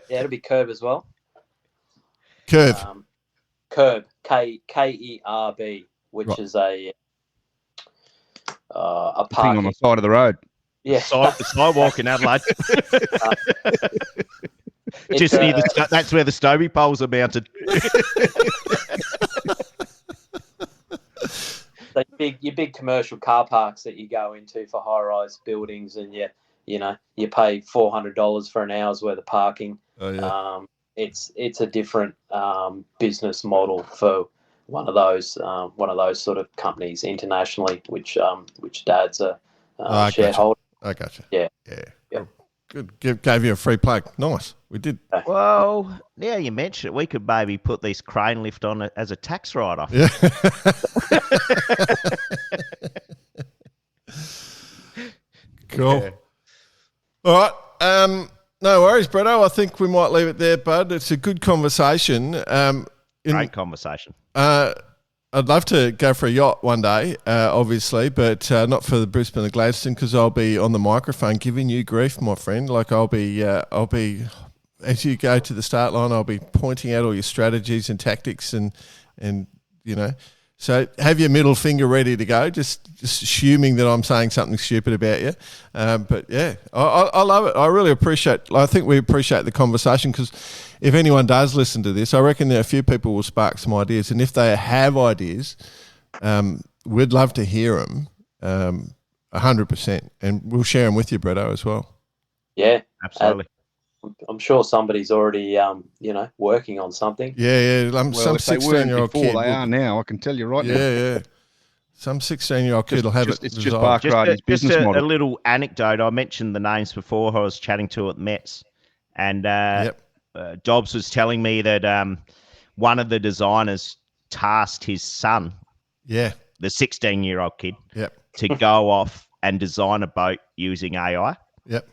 it'll be Curb as well. Curb. Curb. KERB, which is a park thing on the side of the road. Yeah, sidewalk in Adelaide. Just near that's where the Stobie poles are mounted. Your big commercial car parks that you go into for high-rise buildings, and you pay $400 for an hour's worth of parking. Oh, yeah. It's a different business model for one of those sort of companies internationally, which Dad's a shareholder. I gotcha. Yeah. Good. Gave you a free plug. Nice. We did. Well, now you mention it, we could maybe put this crane lift on it as a tax write-off. Yeah. Cool. Yeah. All right. No worries, Bretto. I think we might leave it there, bud. It's a good conversation. Great conversation. I'd love to go for a yacht one day, obviously, but not for the Brisbane or Gladstone, because I'll be on the microphone giving you grief, my friend. Like I'll be as you go to the start line, I'll be pointing out all your strategies and tactics, and you know. So have your middle finger ready to go, just assuming that I'm saying something stupid about you. But yeah, I love it. I really appreciate. I think we appreciate the conversation, because if anyone does listen to this, I reckon that a few people will spark some ideas. And if they have ideas, we'd love to hear them, 100%. And we'll share them with you, Bretto, as well. Yeah, Absolutely. I'm sure somebody's already, working on something. Yeah. Well, Some if they weren't 16-year-old before, kid. they are now. I can tell you right now. Yeah. Some 16-year-old kid will have it. It's just designed. Barclady's business a model. little anecdote. I mentioned the names before who I was chatting to at Mets, and Dobbs was telling me that one of the designers tasked his son, the 16-year-old kid, to go off and design a boat using AI. Yep.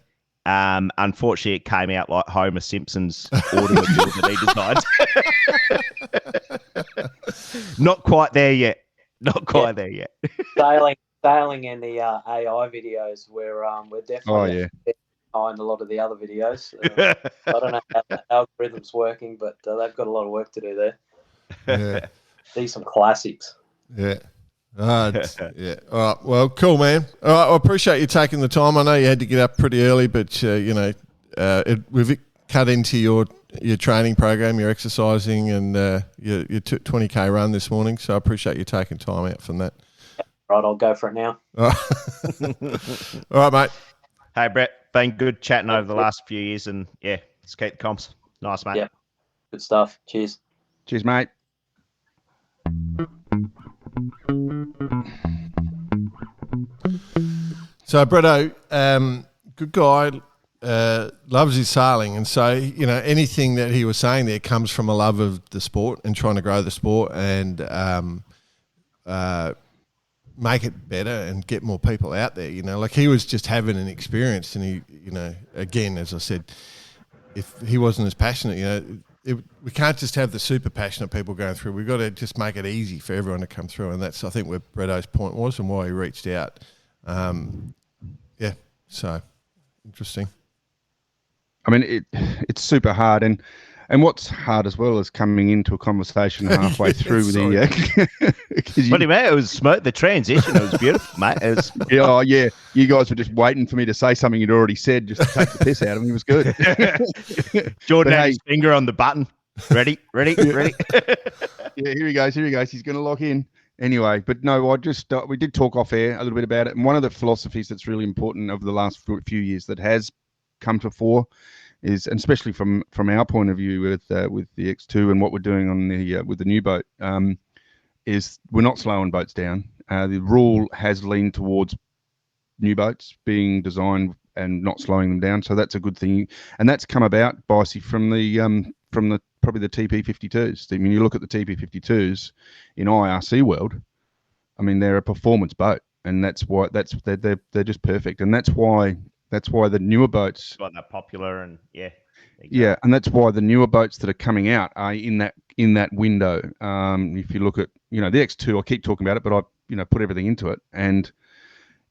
Unfortunately, it came out like Homer Simpson's automobile that he designed. Not quite there yet. There yet. Sailing and the AI videos, we're definitely behind a lot of the other videos. I don't know how the algorithm's working, but they've got a lot of work to do there. Yeah. These some classics. Yeah. Yeah. All right. Well, cool, man. All right. I appreciate you taking the time. I know you had to get up pretty early, but we've cut into your training program, your exercising, and your 20K run this morning. So I appreciate you taking time out from that. Right. I'll go for it now. All right, mate. Hey, Brett. Been good chatting over the last few years, and yeah, let's keep the comps. Nice, mate. Yeah. Good stuff. Cheers. Cheers, mate. So, Bretto, good guy, loves his sailing. And so, anything that he was saying there comes from a love of the sport and trying to grow the sport and make it better and get more people out there. Like he was just having an experience, and he, again, as I said, if he wasn't as passionate, we can't just have the super passionate people going through. We've got to just make it easy for everyone to come through, and that's, I think, where Bretto's point was and why he reached out. So interesting. I mean, it's super hard, and what's hard as well is coming into a conversation halfway through. What do you mean? It was smooth. The transition, it was beautiful, mate. Yeah. You guys were just waiting for me to say something you'd already said, just to take the piss out of me. It was good. Jordan had his finger on the button. Ready. Yeah, here he goes. He's going to lock in. Anyway, but no, we did talk off air a little bit about it. And one of the philosophies that's really important over the last few years that has come to fore is, and especially from our point of view with the X2 and what we're doing on with the new boat, is we're not slowing boats down. The rule has leaned towards new boats being designed and not slowing them down, so that's a good thing. And that's come about, Bicey, from the probably the TP52s. I mean, you look at the TP52s in IRC world. I mean, they're a performance boat, and that's why they're just perfect, and that's why the newer boats got that popular, and exactly. Yeah, and that's why the newer boats that are coming out are in that window. If you look at the X2, I keep talking about it, but I put everything into it, and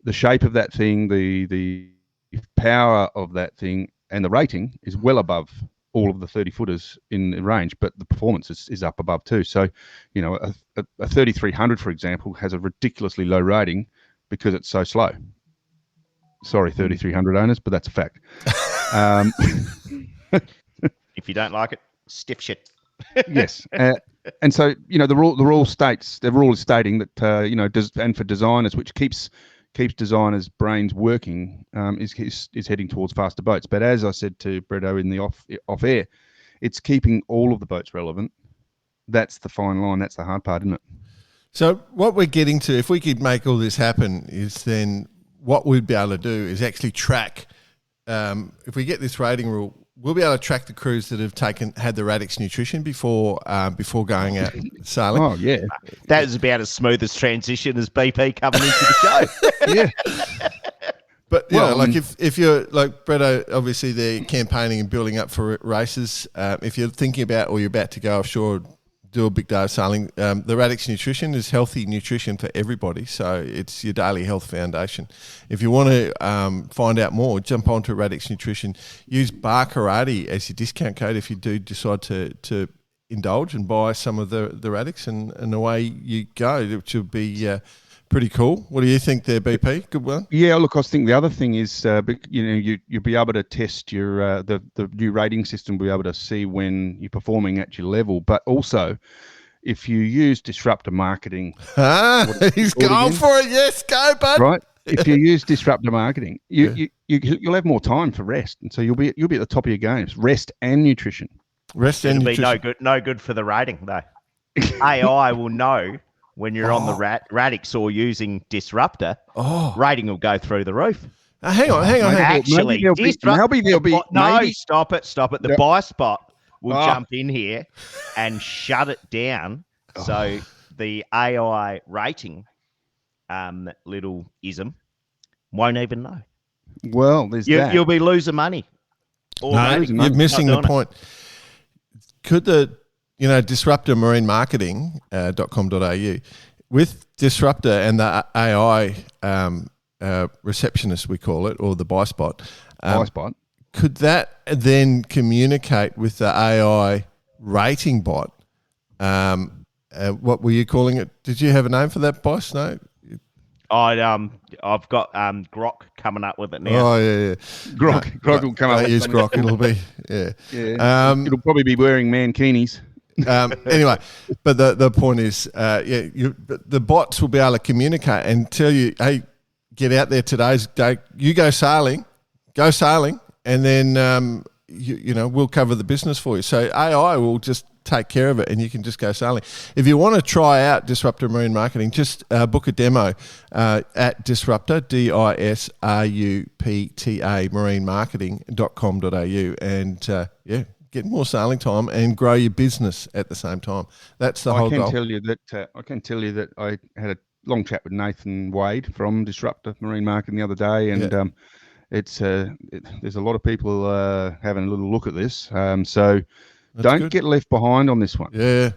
the shape of that thing, the power of that thing, and the rating is well above all of the 30-footers in the range, but the performance is up above too. So, a 3300, for example, has a ridiculously low rating because it's so slow. Sorry, 3300 owners, but that's a fact. If you don't like it, stiff shit. Yes. And so, the rule is stating that, and for designers, which keeps designers' brains working, is heading towards faster boats. But as I said to Bretto in the off air, it's keeping all of the boats relevant. That's the fine line. That's the hard part, isn't it? So what we're getting to, if we could make all this happen, is then what we'd be able to do is actually track. If we get this rating rule we'll be able to track the crews that have had the Radix nutrition before going out sailing. Oh yeah, that is about as smooth as transition as BP coming into the show. yeah. But like if you're like Bretto, obviously they're campaigning and building up for races. If you're thinking about or you're about to go offshore, do a big day of sailing, the Radix Nutrition is healthy nutrition for everybody. So it's your daily health foundation. If you want to find out more, jump onto Radix Nutrition. Use Bar Karate as your discount code if you do decide to indulge and buy some of the Radix, and away you go, which will be pretty cool. What do you think there, BP? Good one. Yeah, look, I think the other thing is, you'll be able to test your the new rating system. Will be able to see when you're performing at your level, but also if you use disruptor marketing. He's going for it. Yes, go, bud. Right. If you use disruptor marketing, you'll have more time for rest, and so you'll be at the top of your games. Rest and nutrition. It'll be no good for the rating though. AI will know when you're on the Radix or using Disruptor, rating will go through the roof. Hang on. Actually, there'll be stop it. The buy spot will jump in here and shut it down. So the AI rating little ism won't even know. Well, there's that. You'll be losing money. No, you're missing the point. Could the Disruptor Marine Marketing.com.au with Disruptor and the AI receptionist, we call it, or the buy spot. Could that then communicate with the AI rating bot? What were you calling it? Did you have a name for that, boss? No. I've got Grok coming up with it now. Oh yeah. Grok will come up. Use Grok. It'll be it'll probably be wearing mankinis. Anyway, but the point is, the bots will be able to communicate and tell you, hey, get out there today's day. You go sailing, and then we'll cover the business for you. So AI will just take care of it, and you can just go sailing. If you want to try out Disruptor Marine Marketing, just book a demo at Disruptor, DISRUPTA, marinemarketing.com.au, and get more sailing time and grow your business at the same time. That's the whole goal. I can tell you that I had a long chat with Nathan Wade from Disruptor Marine Marketing the other day, and there's a lot of people having a little look at this. So that's don't good. Get left behind on this one. Yeah.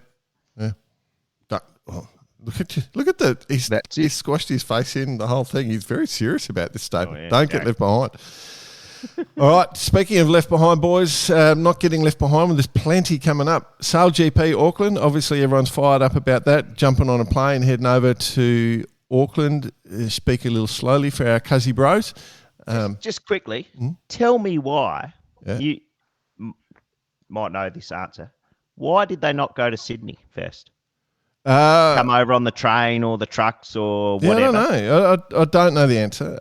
Look at you! Look at that. He squashed his face in the whole thing. He's very serious about this statement. Don't get left behind. All right, speaking of left behind, boys, not getting left behind, there's plenty coming up. Sail GP Auckland, obviously everyone's fired up about that, jumping on a plane, heading over to Auckland. Speak a little slowly for our Cuzzy bros. Just quickly, tell me why, you might know this answer, why did they not go to Sydney first? Come over on the train or the trucks or whatever? I don't know. I don't know the answer.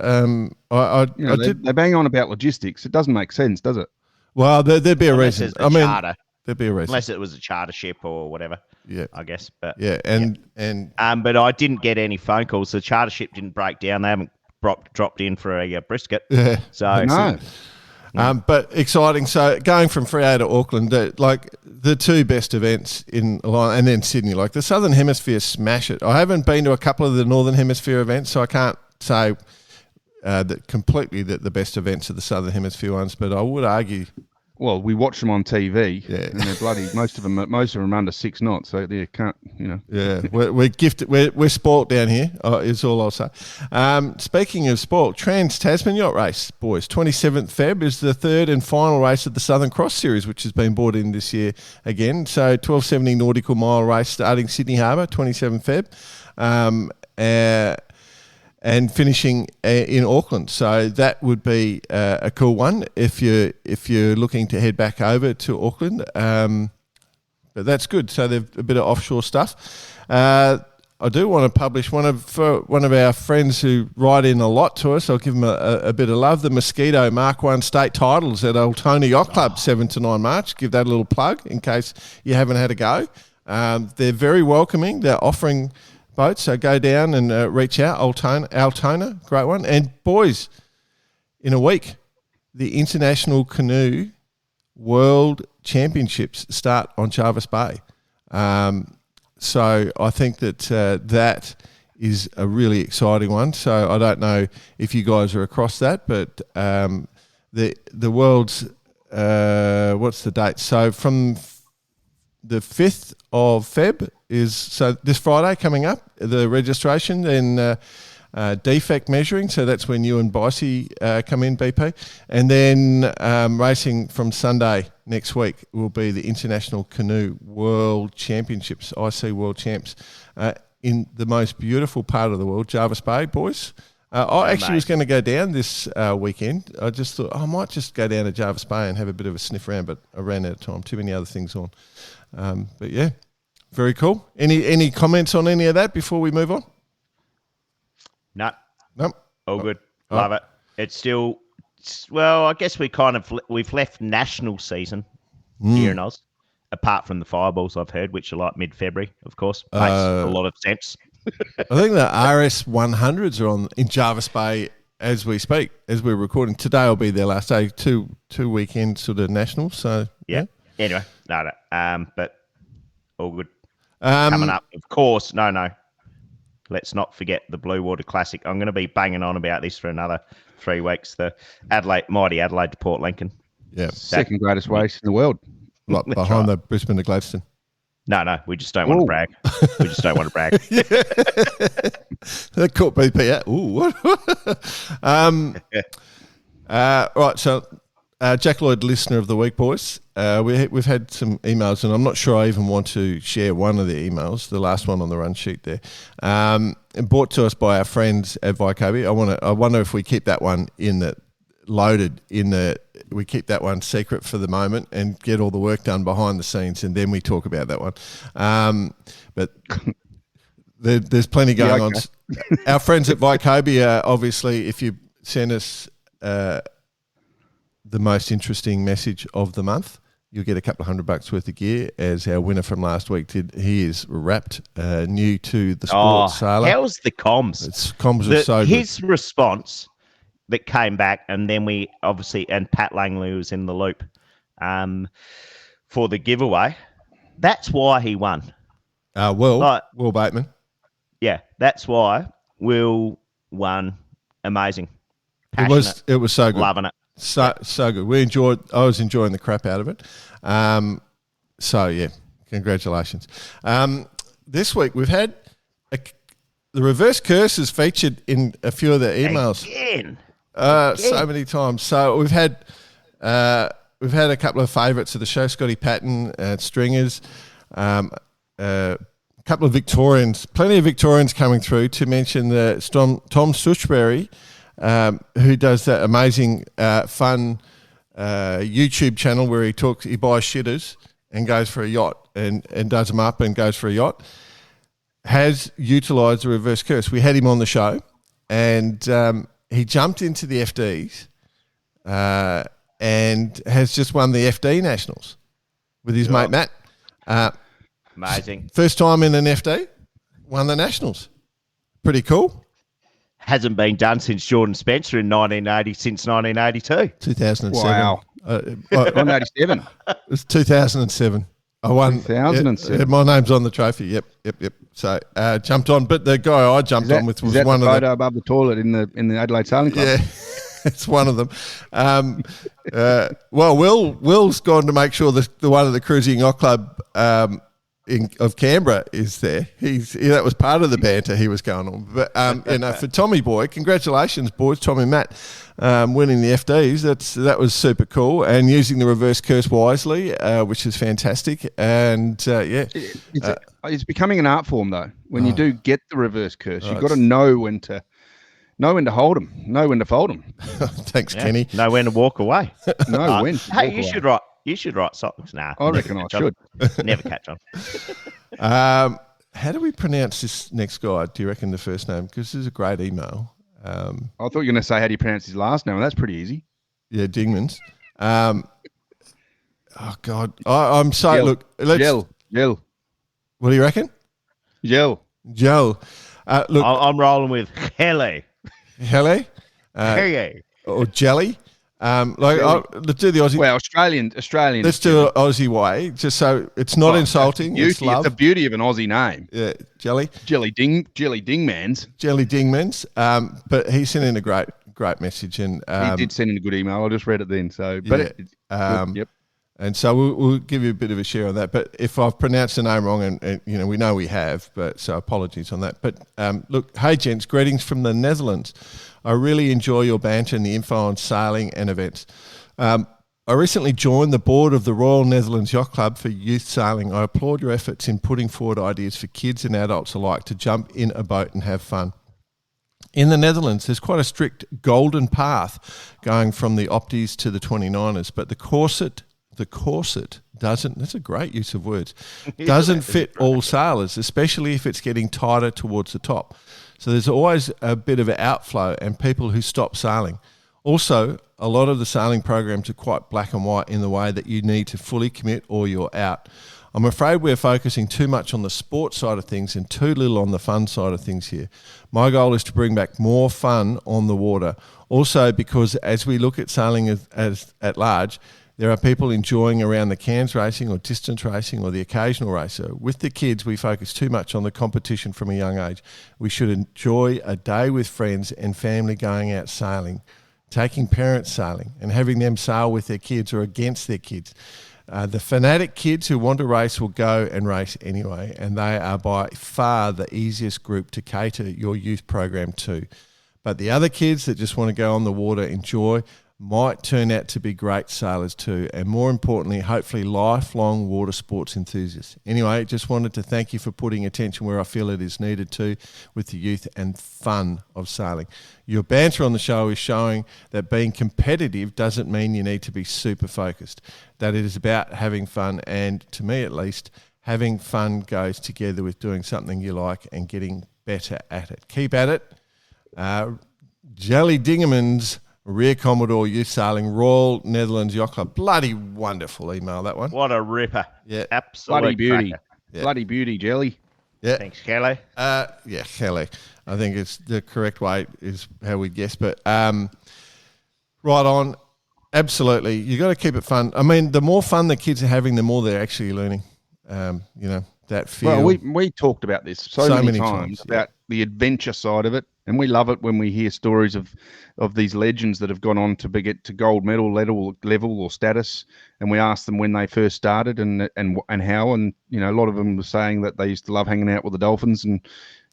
They bang on about logistics. It doesn't make sense, does it? Well, there'd be a reason. Charter. There'd be a reason. Unless it was a charter ship or whatever. Yeah. I guess. But but I didn't get any phone calls. The charter ship didn't break down. They haven't dropped in for a brisket. Yeah. So no. But exciting. So going from Freo to Auckland, the two best events in a line, and then Sydney. Like the Southern Hemisphere smash it. I haven't been to a couple of the Northern Hemisphere events, so I can't say that completely that the best events are the Southern Hemisphere ones. But I would argue. Well, we watch them on TV. Yeah, and they're bloody. Most of them are under 6 knots, so they can't. Yeah, we're gifted. We're sport down here. Is all I'll say. Speaking of sport, Trans-Tasman Yacht Race, boys. 27th Feb is the third and final race of the Southern Cross Series, which has been brought in this year again. So 1270 nautical mile race starting Sydney Harbour, 27th Feb. And finishing in Auckland, so that would be a cool one if you're looking to head back over to Auckland. But that's good. So they've a bit of offshore stuff. I do want to publish one of our friends who write in a lot to us. I'll give them a bit of love. The Mosquito Mark 1 state titles at Altona Yacht Club, 7 to 9 March. Give that a little plug in case you haven't had a go. They're very welcoming. They're offering boats, so go down and reach out. Altona, great one. And boys, in a week, the International Canoe World Championships start on Jervis Bay. So I think that that is a really exciting one. So I don't know if you guys are across that, but the world's what's the date? So from the 5th of Feb is this Friday coming up, the registration, then defect measuring. So that's when you and Bicey come in, BP. And then racing from Sunday next week will be the International Canoe World Championships, IC World Champs, in the most beautiful part of the world, Jervis Bay, boys. I actually was going to go down this weekend. I just thought I might just go down to Jervis Bay and have a bit of a sniff around, but I ran out of time. Too many other things on. But yeah, very cool. Any comments on any of that before we move on? No. Nope. All good. Love it. It's still, well, I guess we've left national season here in Oz, apart from the Fireballs I've heard, which are like mid-February, of course. Makes a lot of sense. I think the RS 100s are on in Jervis Bay as we speak, as we're recording. Today will be their last day, two weekend sort of nationals. So yeah. Anyway, no. But all good. Coming up, of course. No. Let's not forget the Blue Water Classic. I'm going to be banging on about this for another 3 weeks. The mighty Adelaide to Port Lincoln. Yeah, second greatest race in the world, like behind the Brisbane to Gladstone. No, we just don't want to brag. We just don't want to brag. That caught BP out. Ooh, what? Right, so Jack Lloyd, listener of the week, boys. We've had some emails, and I'm not sure I even want to share one of the emails, the last one on the run sheet there, brought to us by our friends at Vycobi. I wonder if we keep that one we keep that one secret for the moment and get all the work done behind the scenes, and then we talk about that one. But there's plenty going on. Our friends at Vycobi, obviously, if you send us the most interesting message of the month, you'll get a couple of $100 worth of gear, as our winner from last week did. He is wrapped, new to the sport sailor. How's the comms? Comms are so good. His response that came back, and then we obviously, and Pat Langley was in the loop for the giveaway. That's why he won. Will Bateman. Yeah, that's why Will won. Amazing. Passionate. It was so good. Loving it. So good. I was enjoying the crap out of it. So yeah, congratulations. This week we've had the reverse curses featured in a few of the emails. Again. So many times. So we've had a couple of favourites of the show, Scotty Patton, Stringers, a couple of Victorians, plenty of Victorians coming through, to mention the Tom Sushbury, who does that amazing fun YouTube channel where he buys shitters and goes for a yacht and does them up and goes for a yacht, has utilised the reverse curse. We had him on the show, and he jumped into the FDs and has just won the FD Nationals with his mate Matt. Amazing. First time in an FD, won the Nationals. Pretty cool. Hasn't been done since Jordan Spencer in 1982. 2007. Wow. 187. It was 2007. I won. 2007. Yeah, my name's on the trophy. Yep. So jumped on, but the guy I jumped on with was one of the photo above the toilet in the Adelaide Sailing Club. Yeah, it's one of them. Well, Will's gone to make sure the one of the Cruising Yacht Club of Canberra is there. That was part of the banter he was going on. But for Tommy Boy, congratulations, boys, Tommy and Matt, winning the FDs. That was super cool, and using the reverse curse wisely, which is fantastic. And it's becoming an art form though. When you do get the reverse curse, you've got to know when to hold them, know when to fold them. Thanks, Kenny. Know when to walk away. Know when. Hey, you should write songs. Nah, I reckon I should. Never catch on. How do we pronounce this next guy? Do you reckon the first name? Because this is a great email. I thought you were going to say, how do you pronounce his last name? Well, that's pretty easy. Yeah, Dingmans. Oh, God. I'm so... Gel. Look, let's... Gel. What do you reckon? Gel. Look, I'm rolling with Hele. Hele? Hele. Or Jelly. Let's do the Aussie. Well, Australian. Let's do it Aussie way, just so it's not insulting. It's love. It's the beauty of an Aussie name. Yeah, Jelly Dingmans. Jelly Dingmans. But he sent in a great message, and he did send in a good email. I just read it then. So, but yep. And so we'll give you a bit of a share on that. But if I've pronounced the name wrong, and we know we have, but so apologies on that. But look, hey gents, greetings from the Netherlands. I really enjoy your banter and the info on sailing and events. I recently joined the board of the Royal Netherlands Yacht Club for youth sailing. I applaud your efforts in putting forward ideas for kids and adults alike to jump in a boat and have fun. In the Netherlands, there's quite a strict golden path going from the Opties to the 29ers, but the corset doesn't, that's a great use of words, doesn't fit all sailors, especially if it's getting tighter towards the top. So there's always a bit of an outflow and people who stop sailing. Also, a lot of the sailing programs are quite black and white in the way that you need to fully commit or you're out. I'm afraid we're focusing too much on the sport side of things and too little on the fun side of things here. My goal is to bring back more fun on the water. Also, because as we look at sailing as at large, there are people enjoying around the cans racing or distance racing or the occasional racer. With the kids, we focus too much on the competition from a young age. We should enjoy a day with friends and family going out sailing, taking parents sailing and having them sail with their kids or against their kids. The fanatic kids who want to race will go and race anyway, and they are by far the easiest group to cater your youth program to. But the other kids that just want to go on the water, enjoy, might turn out to be great sailors too, and more importantly, hopefully lifelong water sports enthusiasts. Anyway, just wanted to thank you for putting attention where I feel it is needed to with the youth and fun of sailing. Your banter on the show is showing that being competitive doesn't mean you need to be super focused, that it is about having fun, and to me at least, having fun goes together with doing something you like and getting better at it. Keep at it. Jelly Dingemans, Rear Commodore Youth Sailing, Royal Netherlands Yacht Club. Bloody wonderful email, that one. What a ripper. Yeah. Absolute bloody beauty. cracker. Bloody beauty, Jelly. Yeah. Thanks, Kelly. Kelly. I think it's the correct way is how we guess. But right on. Absolutely. You got to keep it fun. I mean, the more fun the kids are having, the more they're actually learning. That feel. Well, we talked about this so many times about the adventure side of it, and we love it when we hear stories of these legends that have gone on to get to gold medal level or status, and we ask them when they first started and how, and a lot of them were saying that they used to love hanging out with the dolphins, and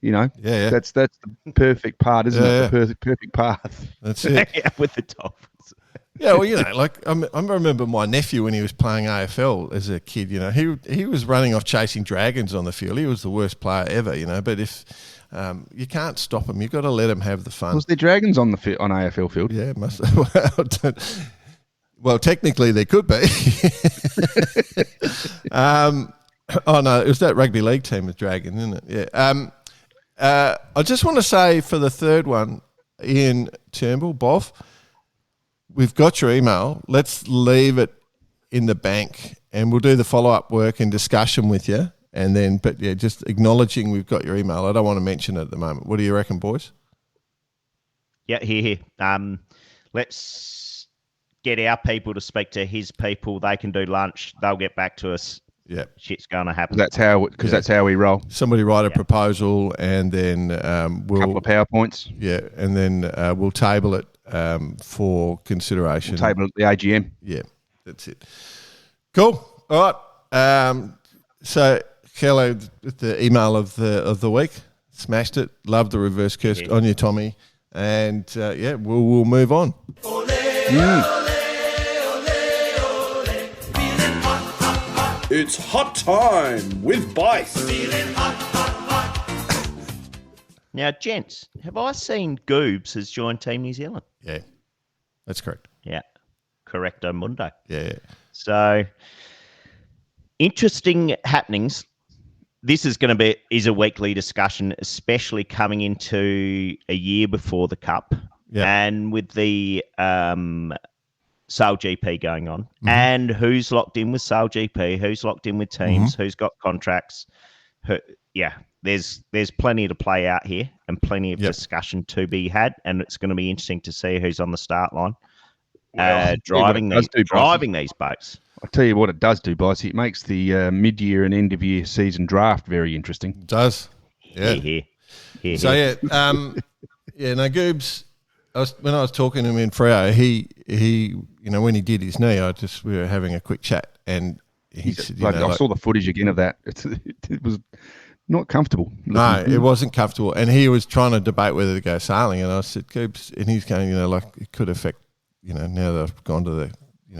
that's the perfect part, isn't it? The perfect path. That's it. Yeah, with the dolphins. Yeah, well, I remember my nephew when he was playing AFL as a kid. He was running off chasing dragons on the field. He was the worst player ever. But if you can't stop him, you've got to let him have the fun. Was there dragons on AFL field? Yeah, well, technically there could be. Oh no, it was that rugby league team with dragons, isn't it? Yeah. I just want to say for the third one, Ian Turnbull, Boff. We've got your email. Let's leave it in the bank and we'll do the follow-up work and discussion with you. And then, just acknowledging we've got your email. I don't want to mention it at the moment. What do you reckon, boys? Yeah, here. Let's get our people to speak to his people. They can do lunch. They'll get back to us. Yeah. Shit's going to happen. That's how we roll. Somebody write a proposal and then we'll... couple of PowerPoints. Yeah, and then we'll table it for consideration. We'll table at the AGM. Yeah, that's it. Cool. All right. So, Kelly, the email of the week, smashed it. Love the reverse curse on you, Tommy. And, we'll move on. It's hot time with Bice. Now, gents, have I seen Goobs has joined Team New Zealand? Yeah, that's correct. Yeah, correcto mundo. Yeah. So, interesting happenings. This is going to be a weekly discussion, especially coming into a year before the Cup, and with the Sail GP going on, and who's locked in with Sail GP, who's locked in with teams, who's got contracts. There's plenty to play out here and plenty of discussion to be had, and it's going to be interesting to see who's on the start line. driving these boats. I'll tell you what it does do, Bicey. It makes the mid-year and end-of-year season draft very interesting. It does. Yeah. Here. No, Goobs, when I was talking to him in Freo, he when he did his knee, we were having a quick chat, and he said, I saw the footage again of that. It was not comfortable. No, it wasn't comfortable, and he was trying to debate whether to go sailing, and I said, Goobs, and he's going, it could affect, now that I've gone to the,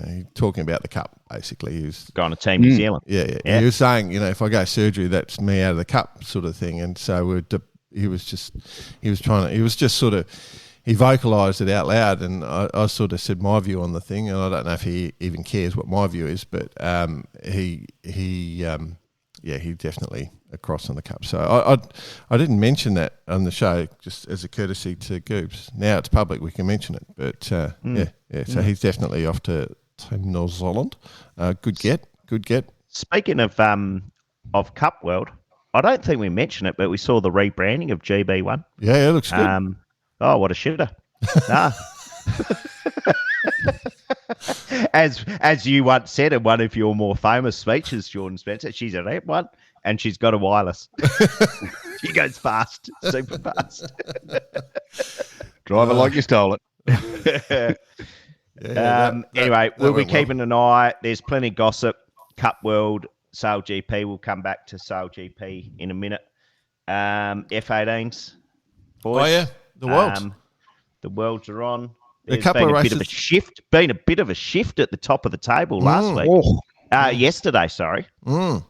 he's talking about the cup, basically. He was going to Team New Zealand. Yeah. He was saying, if I go surgery, that's me out of the cup sort of thing, and so he vocalised it out loud, and I sort of said my view on the thing, and I don't know if he even cares what my view is, but he definitely across on the cup. So I didn't mention that on the show just as a courtesy to Goobs. Now it's public, we can mention it, but so he's definitely off to Team New Zealand. Good get. Speaking of Cup World, I don't think we mentioned it, but we saw the rebranding of GB1. Yeah, it looks good. Oh, what a shitter. Nah. As you once said in one of your more famous speeches, Jordan Spencer, she's an Ep1 and she's got a wireless. She goes fast, super fast. Drive it like you stole it. Anyway, we'll be keeping an eye. There's plenty of gossip. Cup World, Sail GP. We'll come back to Sail GP in a minute. F18s, boys. Oh, yeah. The Worlds. The Worlds are on. There's been a bit of a shift at the top of the table last week. Yesterday, sorry. Now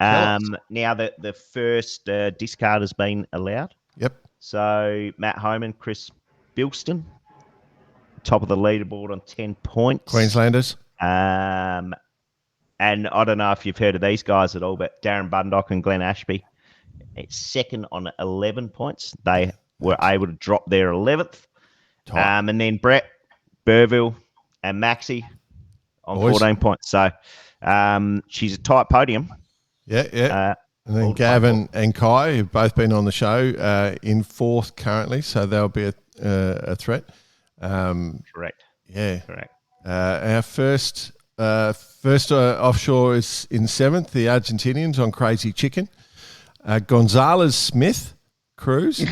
the first discard has been allowed. Yep. So Matt Homan, Chris Bilston, top of the leaderboard on 10 points. Queenslanders. And I don't know if you've heard of these guys at all, but Darren Bundock and Glenn Ashby, it's second on 11 points. They were able to drop their 11th. And then Brett, Burville, and Maxi on 14 points. So she's a tight podium. Yeah. And then Gavin and Kai have both been on the show in fourth currently, so they'll be a threat. Correct. Yeah. Correct. Our first offshore is in seventh, the Argentinians on Crazy Chicken. Gonzalez Smith, Cruz.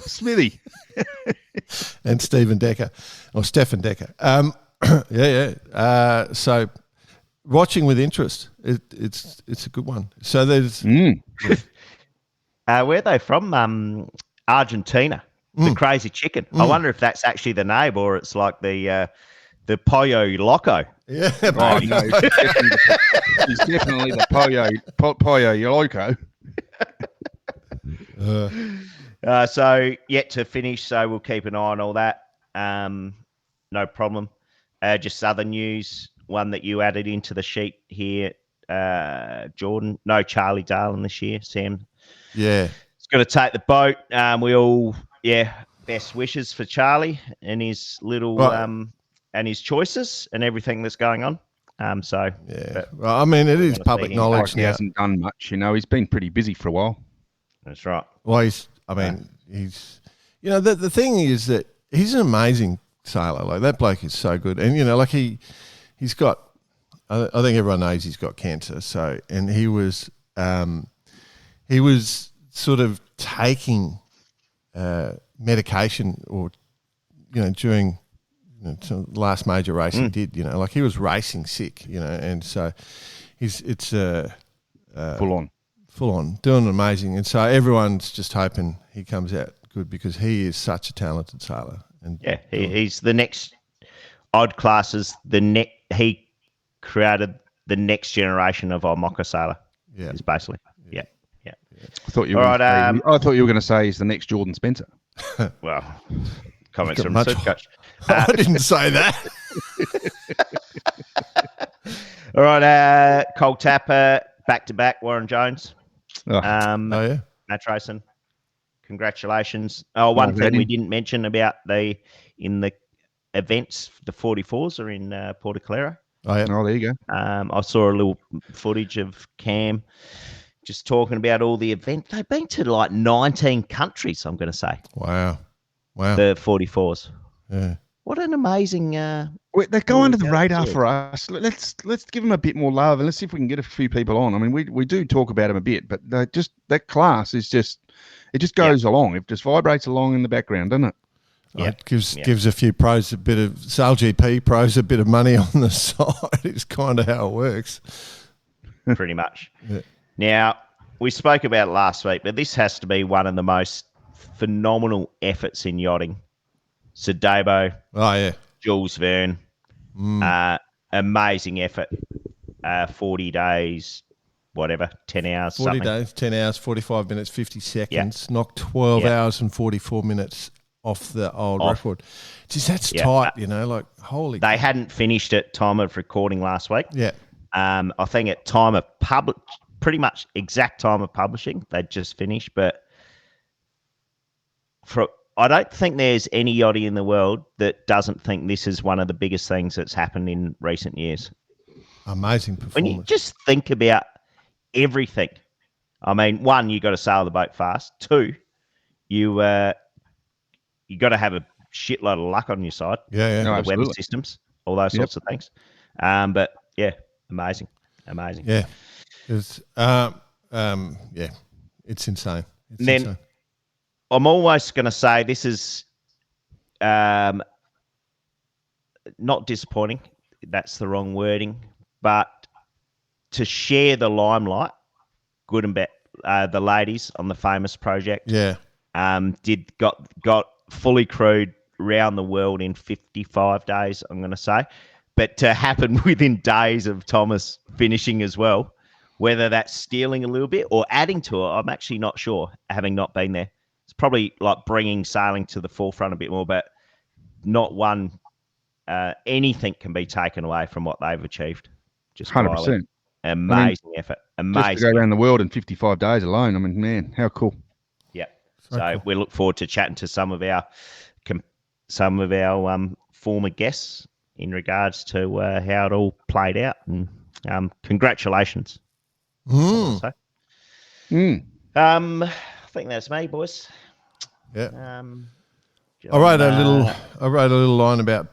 Smithy. And Stephen Decker, or Stefan Decker. So watching with interest. It's a good one. So there's... where are they from? Argentina. The Crazy Chicken. I wonder if that's actually the name or it's like the Pollo Loco. Yeah. Oh, no, he's definitely the Pollo Loco. So yet to finish, so we'll keep an eye on all that. No problem. Just other news, one that you added into the sheet here, Jordan. No Charlie Darling this year, Sam. Yeah. He's going to take the boat. We all, best wishes for Charlie and his little and his choices and everything that's going on. Well, I mean, it is public knowledge now. He hasn't done much, he's been pretty busy for a while. That's right. Well, he's the thing is that he's an amazing sailor. Like, that bloke is so good. And, he's got, I think everyone knows he's got cancer. So, and he was sort of taking medication or, during the last major race he did, he was racing sick, and so it's full on doing amazing. And so everyone's just hoping he comes out good because he is such a talented sailor. And he's the next odd classes. He created the next generation of our mocha sailor. Yeah, it's basically yeah. I thought you were going to say he's the next Jordan Spencer. Well, comments from Supercoach. I didn't say that. All right, Cole Tapper, back-to-back, Warren Jones. Matt Rayson, congratulations. One thing we didn't mention about in the events, the 44s are in Porto Calero. Oh, yeah. Oh, there you go. I saw a little footage of Cam just talking about all the events. They've been to like 19 countries, I'm going to say. Wow. The 44s. Yeah. What an amazing. They go under the radar for us. Let's give them a bit more love, and let's see if we can get a few people on. I mean, we do talk about them a bit, but that class is just goes along. It just vibrates along in the background, doesn't it? Yeah, it gives a few pros a bit of Sail GP pros a bit of money on the side. It's kind of how it works. Pretty much. Yeah. Now, we spoke about it last week, but this has to be one of the most phenomenal efforts in yachting. Sedabo. Oh, yeah. Jules Verne. Amazing effort. 40 days, whatever, 10 hours. 40 days, 10 hours, 45 minutes, 50 seconds. Knocked 12 hours and 44 minutes off the old record. Geez, that's tight, like, holy. They hadn't finished at time of recording last week. Yeah. I think at time of pretty much exact time of publishing, they'd just finished. But I don't think there's any yachty in the world that doesn't think this is one of the biggest things that's happened in recent years. Amazing performance. When you just think about everything, I mean, one, you got to sail the boat fast. Two, you got to have a shitload of luck on your side. Yeah. No, weather systems, all those sorts of things. But yeah, amazing. Yeah, it's it's insane. It's insane. I'm almost going to say this is not disappointing. That's the wrong wording. But to share the limelight, good and bad, the ladies on the famous project, got fully crewed around the world in 55 days, I'm going to say. But to happen within days of Thomas finishing as well, whether that's stealing a little bit or adding to it, I'm actually not sure, having not been there. It's probably like bringing sailing to the forefront a bit more, but not one anything can be taken away from what they've achieved. Just 100%. Amazing effort. Amazing. Just to go around the world in 55 days alone. I mean, man, how cool. Yeah. So we look forward to chatting to some of our former guests in regards to how it all played out. And congratulations. I think that's me, boys. Yeah. I wrote a little line about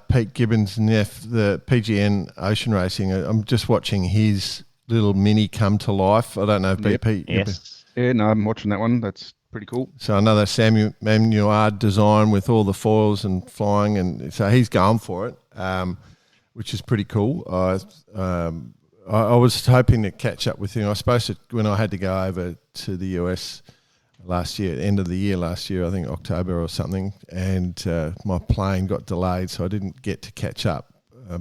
Pete Gibbons and the PGN Ocean Racing. I'm just watching his little mini come to life. I don't know if Pete. Yes. Yeah, no, I'm watching that one. That's pretty cool. So another Samuel Manuard design with all the foils and flying, and so he's going for it, which is pretty cool. I was hoping to catch up with him. I was supposed to, when I had to go over to the US last year, end of the year last year, I think October or something, and my plane got delayed, so I didn't get to catch up.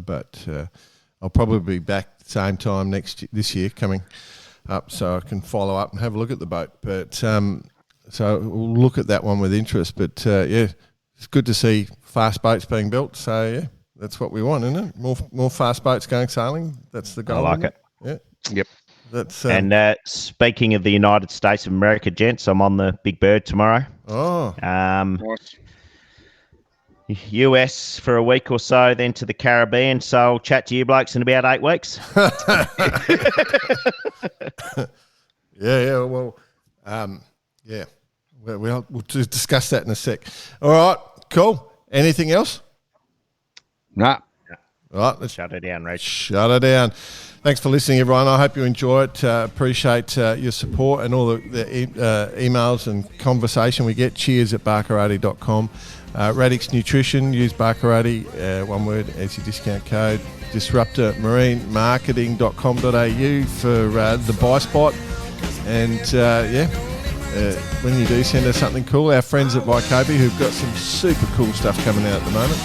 But I'll probably be back same time this year coming up, so I can follow up and have a look at the boat. But so we'll look at that one with interest. But it's good to see fast boats being built. So yeah, that's what we want, isn't it? More fast boats going sailing. That's the goal. I like it. Yeah. Yep. That's and speaking of the United States of America, gents, I'm on the Big Bird tomorrow. Oh. Nice. US for a week or so, then to the Caribbean. So I'll chat to you blokes in about 8 weeks. Yeah. Well, yeah. We'll discuss that in a sec. All right. Cool. Anything else? Nah. All right. Let's shut it down, Rach. Shut it down. Thanks for listening, everyone. I hope you enjoy it. Appreciate your support and all the emails and conversation we get. cheers@barkarati.com. Radix Nutrition, use Barkarati, one word, as your discount code. disruptormarinemarketing.com.au for the buy spot. And when you do send us something cool, our friends at Vycobi, who've got some super cool stuff coming out at the moment,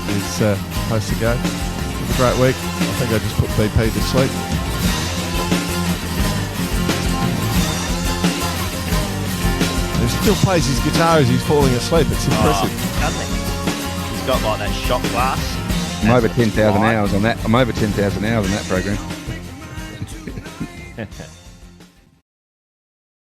is supposed to go. Have a great week. I think I just put BP to sleep. He still plays his guitar as he's falling asleep. It's impressive. Doesn't he? He's got like that shot glass. I'm over 10,000 hours on that. I'm over 10,000 hours on that program.